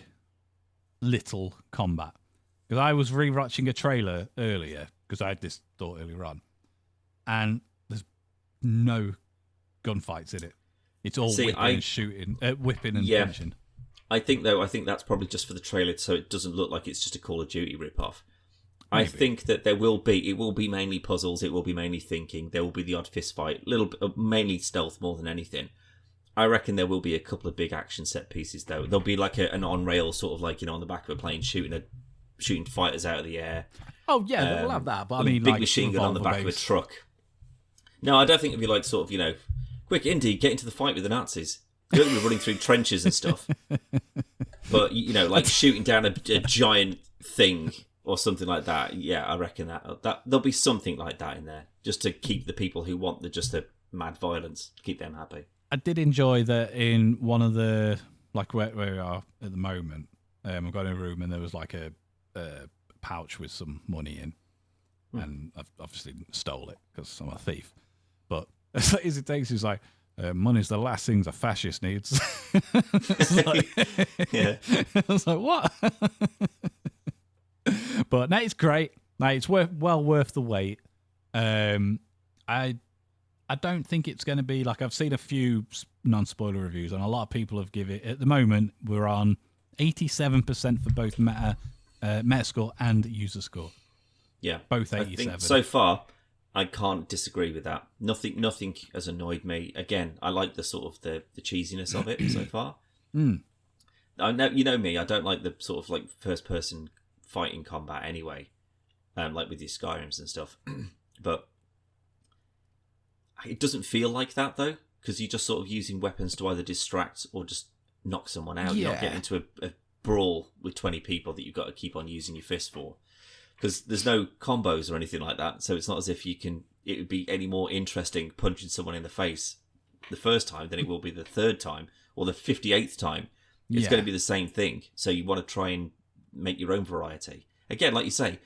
little combat. Because I was rewatching a trailer earlier, because I had this thought earlier on, and there's no gunfights in it. It's all whipping and shooting, whipping and punching. I think that's probably just for the trailer, so it doesn't look like it's just a Call of Duty rip-off. Maybe. I think that it will be mainly puzzles, it will be mainly thinking, there will be the odd fist fight, mainly stealth more than anything. I reckon there will be a couple of big action set pieces, though. There'll be like an on-rail sort of like, on the back of a plane shooting fighters out of the air. Oh, yeah, they'll have that, but I mean, big machine gun on the back of a truck. No, I don't think it'd be like sort of, quick, Indy, get into the fight with the Nazis. You're going to be running through trenches and stuff. But, like shooting down a giant thing or something like that. Yeah, I reckon that there'll be something like that in there, just to keep the people who want the mad violence, keep them happy. I did enjoy that in one of the, like where we are at the moment, I've got in a room and there was like a pouch with some money in. And I've obviously stole it because I'm a thief. But as late as it takes, he's like, money's the last things a fascist needs. I was like, what? But no, it's great. No, it's well worth the wait. I don't think it's going to be like, I've seen a few non-spoiler reviews, and a lot of people have given it. At the moment, we're on 87% for both Metascore and user score. Yeah, both 87. I think so far, I can't disagree with that. Nothing has annoyed me. Again, I like the sort of the cheesiness of it so far. I know, you know me, I don't like the sort of like first-person fighting combat anyway, like with your Skyrims and stuff. But it doesn't feel like that though, because you're just sort of using weapons to either distract or just knock someone out. You're not getting into a brawl with 20 people that you've got to keep on using your fist for. Because there's no combos or anything like that, so it's not as if it would be any more interesting punching someone in the face the first time than it will be the third time or the 58th time. It's going to be the same thing, so you want to try and make your own variety. Again, like you say,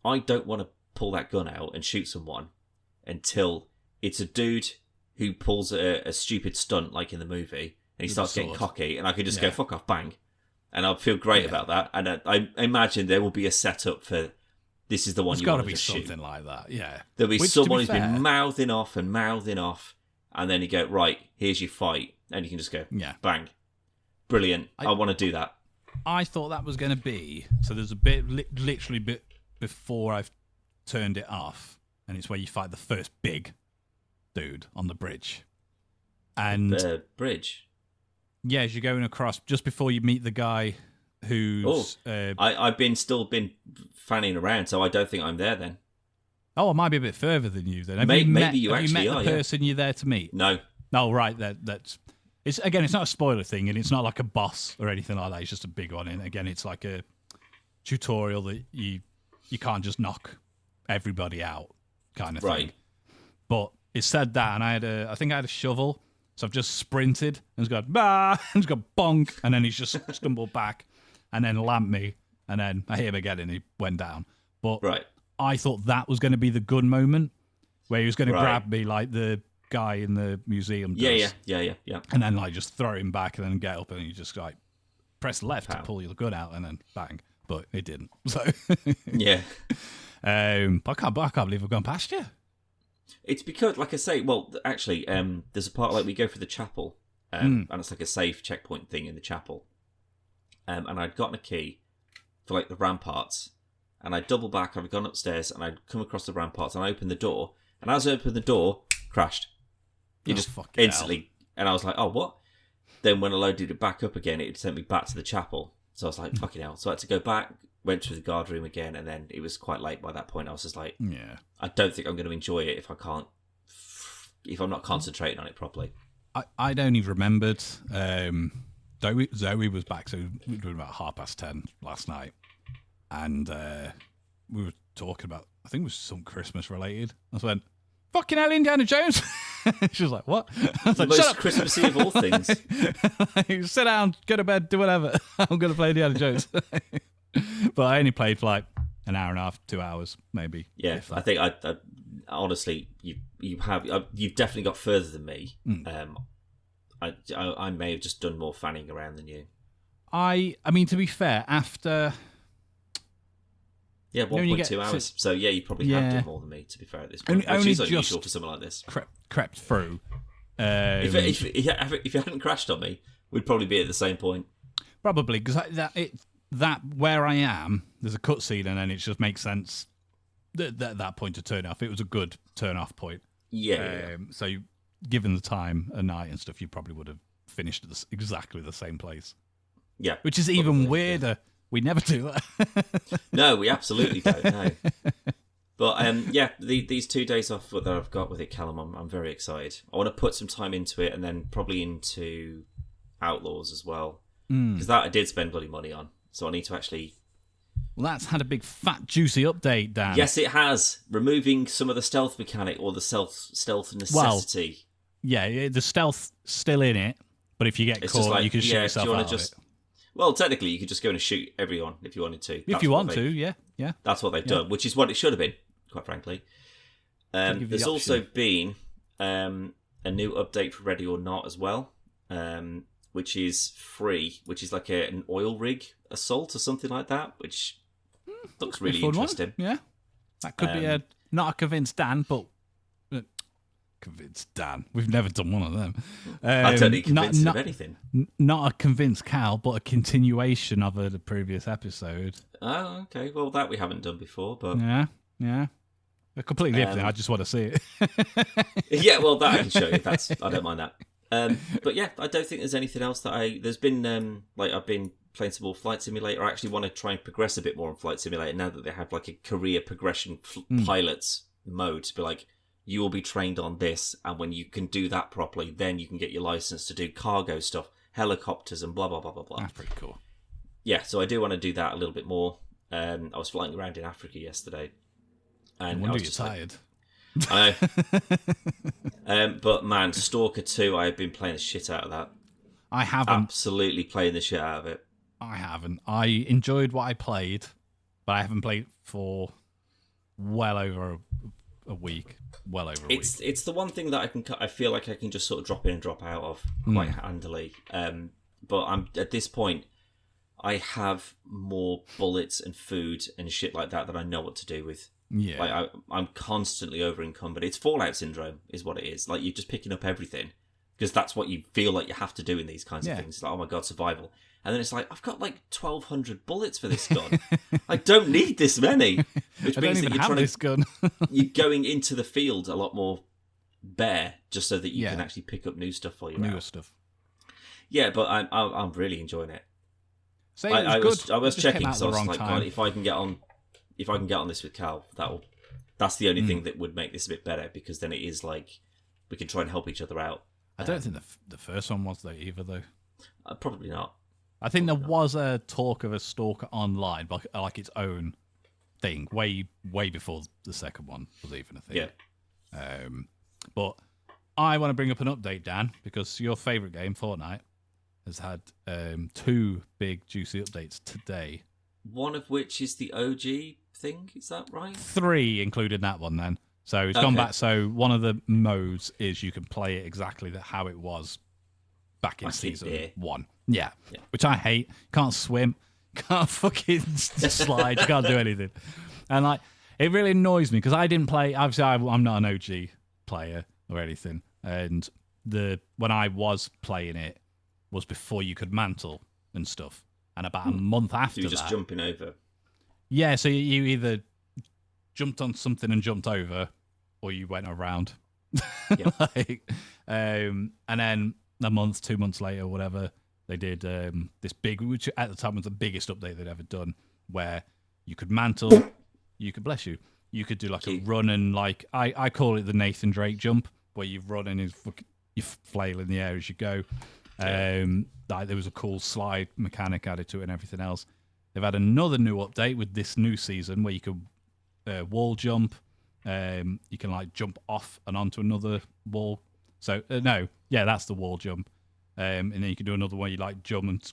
I don't want to pull that gun out and shoot someone until it's a dude who pulls a stupid stunt like in the movie, and he starts getting cocky, and I can just go, fuck off, bang. And I'll feel great about that. And I imagine there will be a setup for... This is the one you want to shoot. There's got to be something like that, yeah. There'll be someone who's been mouthing off, and then you go, right, here's your fight. And you can just go, bang. Brilliant. I want to do that. I thought that was going to be... So there's a bit, literally a bit before I've turned it off, and it's where you fight the first big dude on the bridge. And the bridge? Yeah, as you're going across, just before you meet the guy... who's... I've still been fanning around, so I don't think I'm there then. Oh, I might be a bit further than you then. Have you met the person you're there to meet? No. Oh, right. That's... It's not a spoiler thing, and it's not like a boss or anything like that. It's just a big one. And again, it's like a tutorial that you can't just knock everybody out kind of thing. Right. But it said that, and I think I had a shovel, so I've just sprinted and it's got bah, and it's got bonk, and then he's just stumbled back, and then lamped me, and then I hit him again, and he went down. But I thought that was going to be the gun moment where he was going to grab me like the guy in the museum does. Yeah. And then like just throw him back and then get up and you just like press left to pull your gun out and then bang. But it didn't. So yeah. But I can't believe I've gone past you. It's because, like I say, well, actually, there's a part like we go for the chapel, and it's like a safe checkpoint thing in the chapel. And I'd gotten a key for like the ramparts, and I'd double back, I'd gone upstairs, and I'd come across the ramparts, and I opened the door, and as I opened the door, crashed. You just instantly, and I was like, oh, what? Then when I loaded it back up again, it sent me back to the chapel. So I was like, fucking hell. So I had to go back, went through the guard room again, and then it was quite late by that point. I was just like, I don't think I'm going to enjoy it if I'm not concentrating on it properly. I'd only remembered, Zoe was back, so we were doing about 10:30 last night, and we were talking about, I think it was some Christmas related. I just went, fucking hell, Indiana Jones. She was like, what? I was the like, most Christmassy of all things. Sit down, go to bed, do whatever. I'm going to play Indiana Jones. But I only played for like an hour and a half, 2 hours, maybe. Yeah, I think I honestly, you've definitely got further than me. I may have just done more fanning around than you. I mean, to be fair, after... Yeah, 1.2 hours. So yeah, you probably have done more than me, to be fair, at this point. Which is unusual for something like this. Crept through. If you hadn't crashed on me, we'd probably be at the same point. Probably, because that where I am, there's a cutscene, and then it just makes sense that point to turn off. It was a good turn off point. Yeah. So given the time at night and stuff, you probably would have finished at exactly the same place. Yeah. Which is even weirder. Yeah. We never do that. No, we absolutely don't. No. But these 2 days off that I've got with it, Callum, I'm very excited. I want to put some time into it, and then probably into Outlaws as well, because that I did spend bloody money on. So I need to actually. Well, that's had a big fat juicy update, Dan. Yes, it has, removing some of the stealth mechanic or the stealth necessity. Well, yeah, the stealth still in it, but if you get caught, you can shoot yourself out of it. Well, technically, you could just go and shoot everyone if you wanted to. If you want to, yeah. That's what they've done, which is what it should have been, quite frankly. There's also been a new update for Ready or Not as well, which is free, which is like an oil rig assault or something like that, which looks really interesting. One. Yeah, that could be not a convinced Dan, but convinced Dan. We've never done one of them. I don't need convinced of anything. Not a convinced Cal, but a continuation of the previous episode. Oh, okay. Well, that we haven't done before, but yeah. A completely different. I just want to see it. Yeah, well, that I can show you. I don't mind that. But yeah, I don't think there's anything else that there's been I've been playing some more Flight Simulator. I actually want to try and progress a bit more on Flight Simulator now that they have like a career progression pilots mode to be like, you will be trained on this, and when you can do that properly, then you can get your license to do cargo stuff, helicopters, and blah blah blah blah blah. That's pretty cool. Yeah, so I do want to do that a little bit more. I was flying around in Africa yesterday, and I was just tired. I know. But man, Stalker 2, I have been playing the shit out of that. I haven't. Absolutely playing the shit out of it. I haven't. I enjoyed what I played, but I haven't played for well over a week. Well over a week. It's the one thing that I feel like I can just sort of drop in and drop out of quite handily. But I'm at this point, I have more bullets and food and shit like that I know what to do with. Yeah, like I'm constantly over encumbered. It's Fallout syndrome, is what it is. Like you're just picking up everything because that's what you feel like you have to do in these kinds of things. It's like, oh my god, survival. And then it's like, I've got like 1,200 bullets for this gun. I don't need this many. Which means that you're going into the field a lot more bare, just so that you can actually pick up new stuff for you. Newer stuff. Yeah, but I'm really enjoying it. So I was checking because I was like, God, if I can get on this with Cal, that's the only thing that would make this a bit better, because then it is like we can try and help each other out. I don't think the first one was though either though. Probably not. I think there was a talk of a Stalker Online, but like its own thing, way before the second one was even a thing. Yeah. But I want to bring up an update, Dan, because your favourite game, Fortnite, has had 2 big juicy updates today. One of which is the OG thing, is that right? 3 included that one then. So it's gone back. So one of the modes is you can play it exactly how it was back in season 1. Yeah, which I hate. Can't swim, can't fucking slide, you can't do anything. And like, it really annoys me because I didn't play. Obviously, I'm not an OG player or anything. And when I was playing it was before you could mantle and stuff. And about a month after you were just that, jumping over. Yeah, so you either jumped on something and jumped over, or you went around. And then a month, 2 months later, whatever, they did this big, which at the time was the biggest update they'd ever done, where you could mantle, you could, bless you, you could do like a run and like, I call it the Nathan Drake jump, where you run and you flail in the air as you go. Like there was a cool slide mechanic added to it and everything else. They've had another new update with this new season where you can wall jump. You can like jump off and onto another wall. So that's the wall jump. And then you can do another one. You like jump and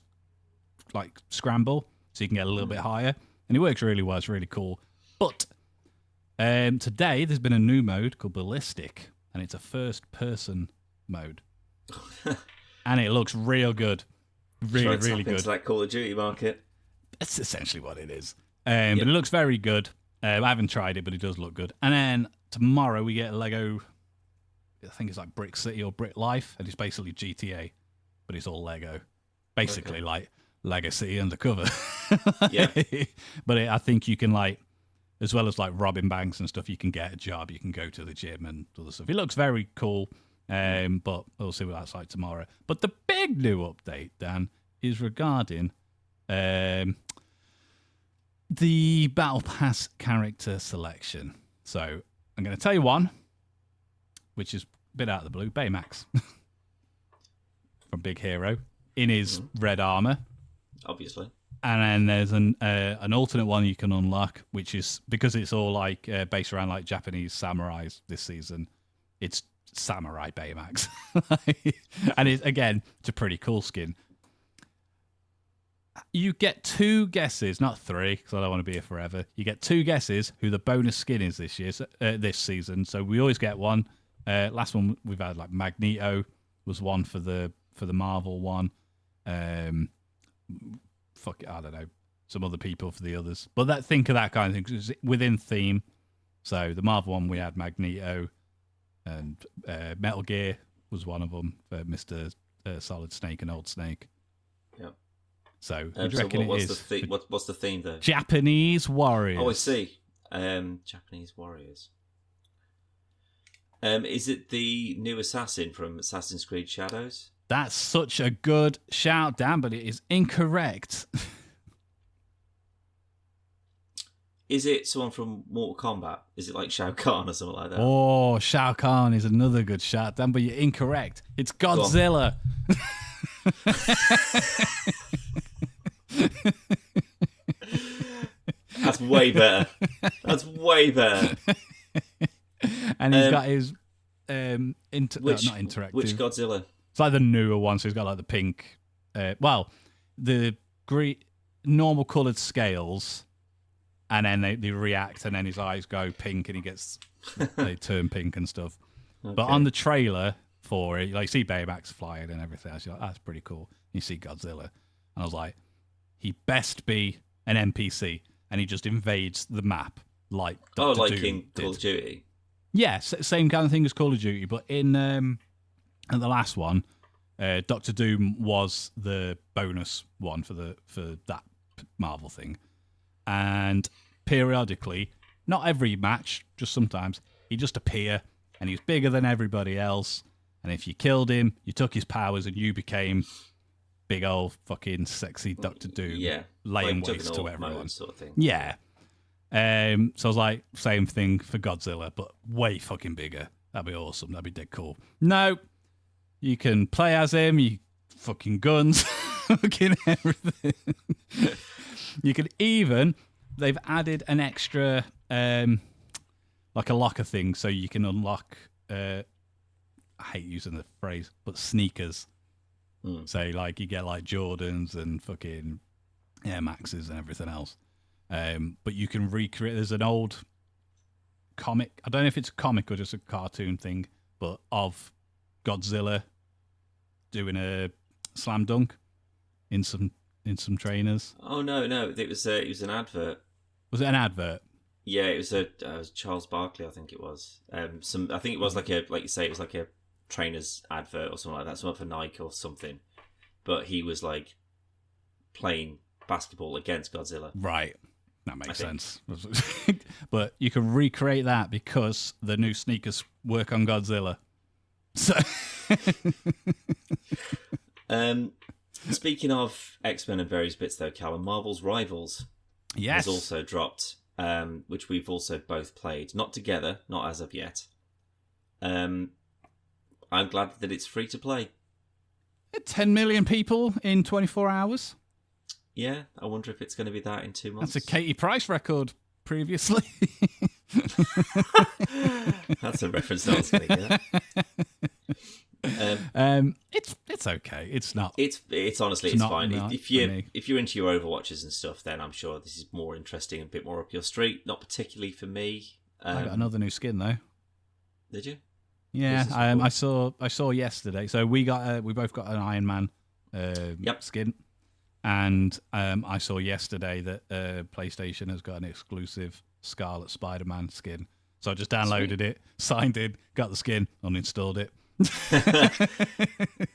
like scramble, so you can get a little bit higher. And it works really well. It's really cool. But today there's been a new mode called Ballistic, and it's a first-person mode. And it looks real good. Really, really good. Into that Call of Duty market. That's essentially what it is. But it looks very good. I haven't tried it, but it does look good. And then tomorrow we get a Lego, I think it's like Brick City or Brick Life, and it's basically GTA, but it's all Lego. Basically like Lego City Undercover. But I think you can like, as well as like robbing banks and stuff, you can get a job, you can go to the gym and other stuff. It looks very cool. But we'll see what that's like tomorrow. But the big new update, Dan, is regarding the Battle Pass character selection. So I'm going to tell you one, which is a bit out of the blue. Baymax from Big Hero in his red armor, obviously. And then there's an alternate one you can unlock, which is because it's all like based around like Japanese samurais this season. It's Samurai Baymax. And it's a pretty cool skin. You get 2 guesses, not 3, because I don't want to be here forever. You get 2 guesses who the bonus skin is this season. So we always get one. Last one we've had like Magneto was one for the Marvel one. I don't know, some other people for the others. But think of that kind of thing, 'cause it's within theme. So the Marvel one we had Magneto. And Metal Gear was one of them for Mr. Solid Snake and Old Snake. Yep. So, who do you reckon it is? What's the theme though? Japanese warriors. Oh, I see. Japanese warriors. Is it the new assassin from Assassin's Creed Shadows? That's such a good shout, Dan, but it is incorrect. Is it someone from Mortal Kombat? Is it like Shao Kahn or something like that? Oh, Shao Kahn is another good shout, Dan, but you're incorrect. It's Godzilla. That's way better. That's way better. And he's got his not interactive. Which Godzilla? It's like the newer one, so he's got like the pink. The green, normal coloured scales. And then they react, and then his eyes go pink, and they turn pink and stuff. Okay. But on the trailer for it, like, you see Baymax flying and everything else. You're like, that's pretty cool. You see Godzilla, and I was like, he best be an NPC, and he just invades the map like Dr. like Doom in Call of Duty. Yeah, same kind of thing as Call of Duty, but in at the last one, Dr. Doom was the bonus one for that Marvel thing. And periodically, not every match, just sometimes, he'd just appear, and he's bigger than everybody else. And if you killed him, you took his powers, and you became big old fucking sexy Dr. Doom, laying like waste to everyone. Sort of thing. Yeah. So I was like, same thing for Godzilla, but way fucking bigger. That'd be awesome. That'd be dead cool. No, you can play as him. You fucking guns, fucking everything. You can even, they've added an extra, like a locker thing, so you can unlock I hate using the phrase, but sneakers. So like you get like Jordans and fucking Air Maxes and everything else. But you can recreate. There's an old comic. I don't know if it's a comic or just a cartoon thing, but of Godzilla doing a slam dunk in some trainers. Oh no, it was an advert. Was it an advert? Yeah, it was Charles Barkley, I think it was. I think it was like you say, it was like a trainer's advert or something like that, something for Nike or something. But he was like playing basketball against Godzilla. Right. That makes sense. But you can recreate that because the new sneakers work on Godzilla. So speaking of X-Men and various bits though, Callum, Marvel's Rivals has also dropped, which we've also both played. Not together, not as of yet. I'm glad that it's free to play. 10 million people in 24 hours. Yeah, I wonder if it's going to be that in 2 months. That's a Katie Price record previously. That's a reference I was going to get. It's okay. It's not. It's honestly it's fine. If you're into your Overwatches and stuff, then I'm sure this is more interesting and a bit more up your street. Not particularly for me. I got another new skin though. Did you? Yeah, I saw yesterday. So we both got an Iron Man skin, and I saw yesterday that PlayStation has got an exclusive Scarlet Spider-Man skin. So I just downloaded it, signed in, got the skin, uninstalled it.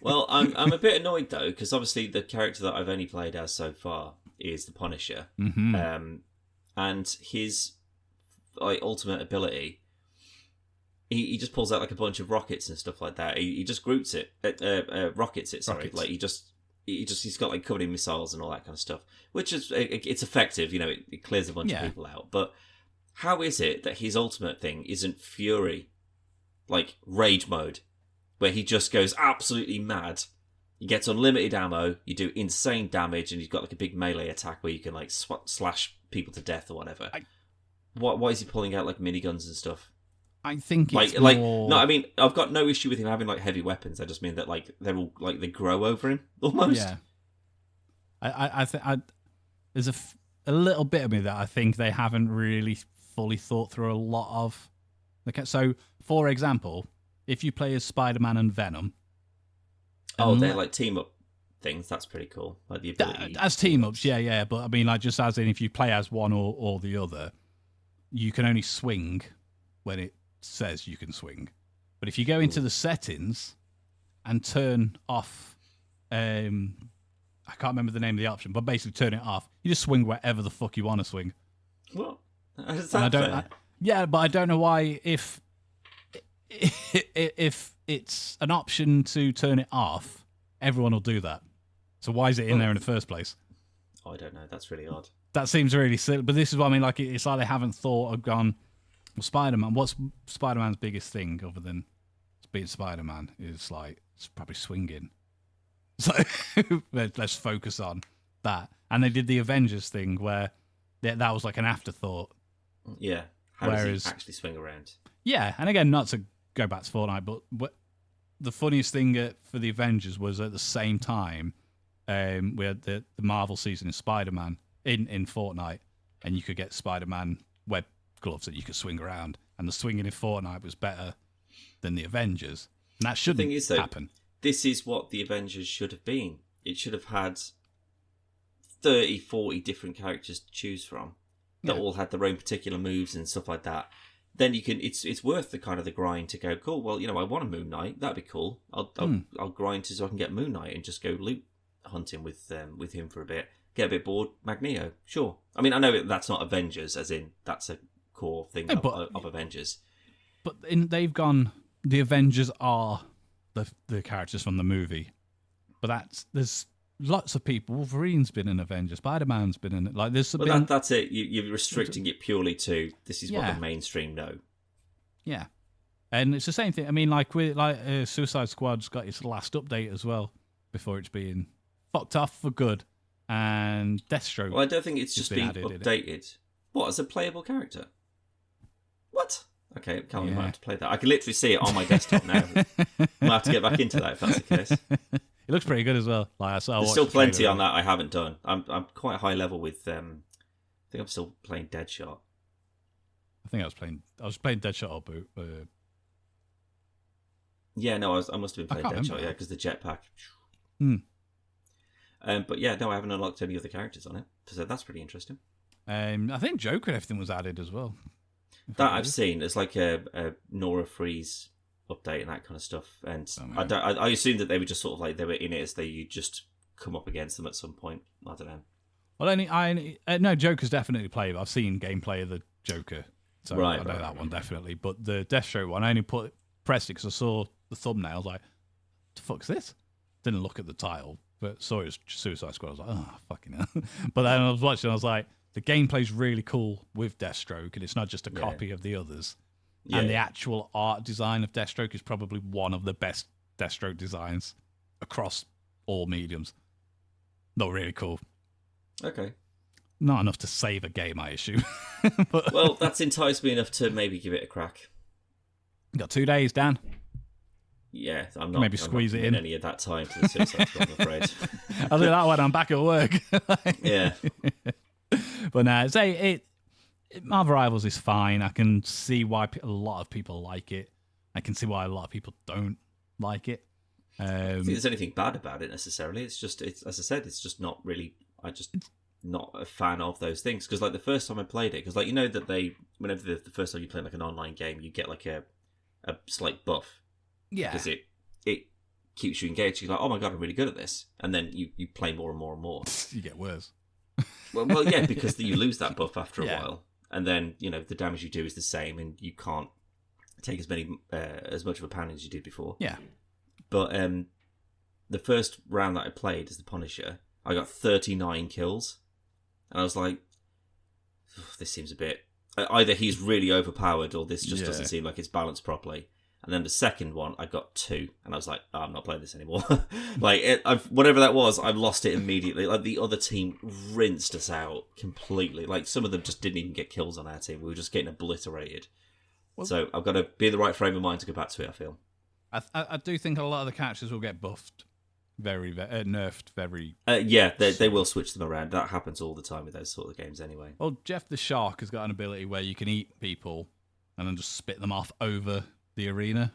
Well, I'm a bit annoyed though, because obviously the character that I've only played as so far is the Punisher, and his ultimate ability. He just pulls out like a bunch of rockets and stuff like that. He just rockets it. Sorry, rockets. Like he's got like covered in missiles and all that kind of stuff. Which is it's effective. It clears a bunch of people out. But how is it that his ultimate thing isn't Fury, like rage mode, where he just goes absolutely mad? He gets unlimited ammo. You do insane damage, and you've got like a big melee attack where you can like slash people to death or whatever. Why is he pulling out like miniguns and stuff? I think it's more... No, I mean, I've got no issue with him having like heavy weapons. I just mean that like they're all like they grow over him almost. Yeah. I think there's a little bit of me that I think they haven't really fully thought through a lot of. Okay, so for example, if you play as Spider-Man and Venom, they're like team up things. That's pretty cool. Like the ability as team ups, yeah. But I mean, like just as in if you play as one or the other, you can only swing when it says you can swing. But if you go into the settings and turn off I can't remember the name of the option, but basically turn it off, you just swing wherever the fuck you want to swing. Well, is that fair? Yeah, but I don't know why if it's an option to turn it off, everyone will do that. So why is it in there in the first place? I don't know. That's really odd. That seems really silly. But this is what I mean. Like it's like they haven't thought of gone. Well, Spider-Man. What's Spider-Man's biggest thing other than being Spider-Man? Is like it's probably swinging. So let's focus on that. And they did the Avengers thing where that was like an afterthought. Yeah. How does he actually swing around? Yeah, and again, not to go back to Fortnite, but the funniest thing for the Avengers was at the same time we had the Marvel season in Spider-Man in Fortnite, and you could get Spider-Man web gloves that you could swing around, and the swinging in Fortnite was better than the Avengers, and that shouldn't happen. This is what the Avengers should have been. It should have had 30, 40 different characters to choose from that all had their own particular moves and stuff like that. Then you can. It's worth the kind of the grind to go. Cool. Well, I want a Moon Knight. That'd be cool. I'll grind so I can get Moon Knight and just go loot hunting with him for a bit. Get a bit bored. Magneto. Sure. I mean, I know that's not Avengers, as in that's a core thing of Avengers. But they've gone. The Avengers are the characters from the movie, but there's lots of people. Wolverine's been in Avengers. Spider-Man's been in it. Like there's. Well, that's it. You're restricting it purely to this is what the mainstream know. Yeah, and it's the same thing. I mean, like Suicide Squad's got its last update as well before it's being fucked off for good, and Deathstroke. Well, I don't think it's just been updated. What, as a playable character? What? Okay, can't might have to play that. I can literally see it on my desktop now. I might have to get back into that if that's the case. It looks pretty good as well. There's still plenty on that I haven't done. I'm quite high level with. I think I'm still playing Deadshot. I think I was playing Deadshot or Boot. Yeah, no, I must have been playing Deadshot. Yeah, because the jetpack. But yeah, no, I haven't unlocked any other characters on it, so that's pretty interesting. I think Joker and everything was added as well. That I've seen. It's like a Nora Freeze update and that kind of stuff. And I assumed that they were just sort of like they were in it as you just come up against them at some point. I don't know. Well, no, Joker's definitely playable. I've seen gameplay of the Joker, so I know that right. one definitely. But the Deathstroke one, I only pressed it because I saw the thumbnail. I was like, "What the fuck's this?" Didn't look at the title, but saw it was Suicide Squad. I was like, "Oh, fucking hell!" But then I was watching. I was like, "The gameplay's really cool with Deathstroke, and it's not just a copy of the others." Yeah. And the actual art design of Deathstroke is probably one of the best Deathstroke designs across all mediums. Not really cool. Okay. Not enough to save a game, I assume. But well, that's enticed me enough to maybe give it a crack. Got 2 days, Dan. Yeah, I'm not. Maybe squeeze it in any of that time for the Suicide Squad, I'm afraid. I'll do that when I'm back at work. Yeah. But no, Marvel Rivals is fine. I can see why a lot of people like it. I can see why a lot of people don't like it. I don't think there's anything bad about it necessarily. It's just, as I said, it's just not really. Not a fan of those things because, like, the first time I played it, because, like, you know that whenever the first time you play like an online game, you get like a slight buff. Yeah. Because it keeps you engaged. You're like, oh my god, I'm really good at this, and then you play more and more and more. You get worse. Well, yeah, because you lose that buff after a while, and then the damage you do is the same, and you can't take as much of a pounding as you did before. Yeah. But the first round that I played as the Punisher, I got 39 kills, and I was like, this seems a bit. Either he's really overpowered, or this just doesn't seem like it's balanced properly. And then the second one, I got 2, and I was like, oh, I'm not playing this anymore. Like, whatever that was, I lost it immediately. Like, the other team rinsed us out completely. Like, some of them just didn't even get kills on our team. We were just getting obliterated. Well, so I've got to be in the right frame of mind to go back to it, I feel. I do think a lot of the characters will get buffed. Very nerfed, very... yeah, they will switch them around. That happens all the time with those sort of games anyway. Well, Jeff the Shark has got an ability where you can eat people and then just spit them off over the arena.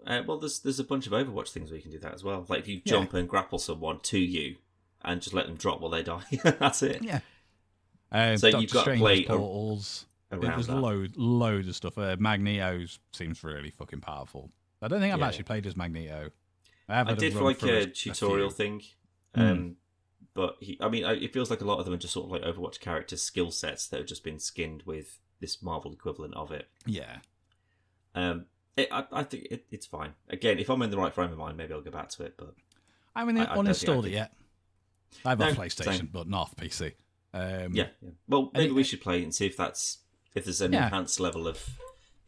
Well, there's a bunch of Overwatch things where you can do that as well. Like if you jump and grapple someone to you and just let them drop while they die. That's it. Yeah. So Doctor you've got Strange to play portals. Around There's loads of stuff. Magneto seems really fucking powerful. I don't think I've actually played as Magneto. I did for like a tutorial thing. But it feels like a lot of them are just sort of like Overwatch character skill sets that have just been skinned with this Marvel equivalent of it. Yeah. I think it's fine. Again, if I'm in the right frame of mind, maybe I'll go back to it. But I haven't uninstalled it yet. I have a PlayStation, same. But not a PC. Yeah. Well, maybe we should play it and see if there's an enhanced level of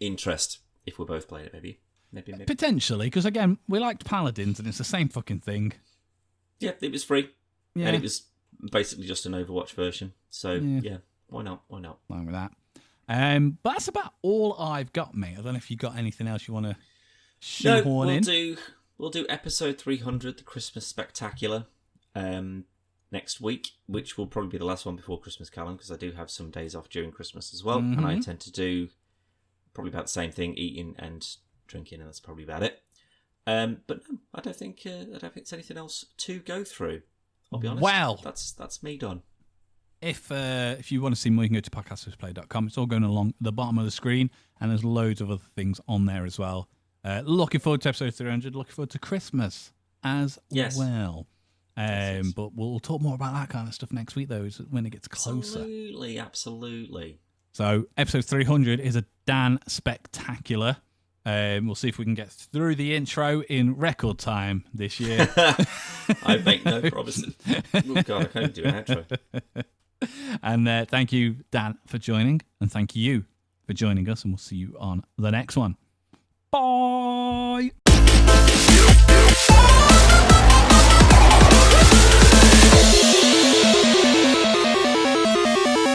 interest if we're both playing it. Maybe. Potentially, because again, we liked Paladins, and it's the same fucking thing. Yeah, it was free, and it was basically just an Overwatch version. So yeah why not? Along with that. But that's about all I've got, mate. I don't know if you got anything else you want to shoehorn in. We'll do episode 300, the Christmas Spectacular, next week, which will probably be the last one before Christmas, Callum, because I do have some days off during Christmas as well, and I intend to do probably about the same thing, eating and drinking, and that's probably about it. But no, I don't think it's anything else to go through. I'll be honest. Well, that's me done. If you want to see more, you can go to podcastwithplay.com. It's all going along the bottom of the screen, and there's loads of other things on there as well. Looking forward to episode 300. Looking forward to Christmas as well. But we'll talk more about that kind of stuff next week, though, when it gets closer. Absolutely. So episode 300 is a Dan Spectacular. We'll see if we can get through the intro in record time this year. I make no promises. Oh God, I can't do an outro. And thank you, Dan, for joining, and thank you for joining us, and we'll see you on the next one. Bye!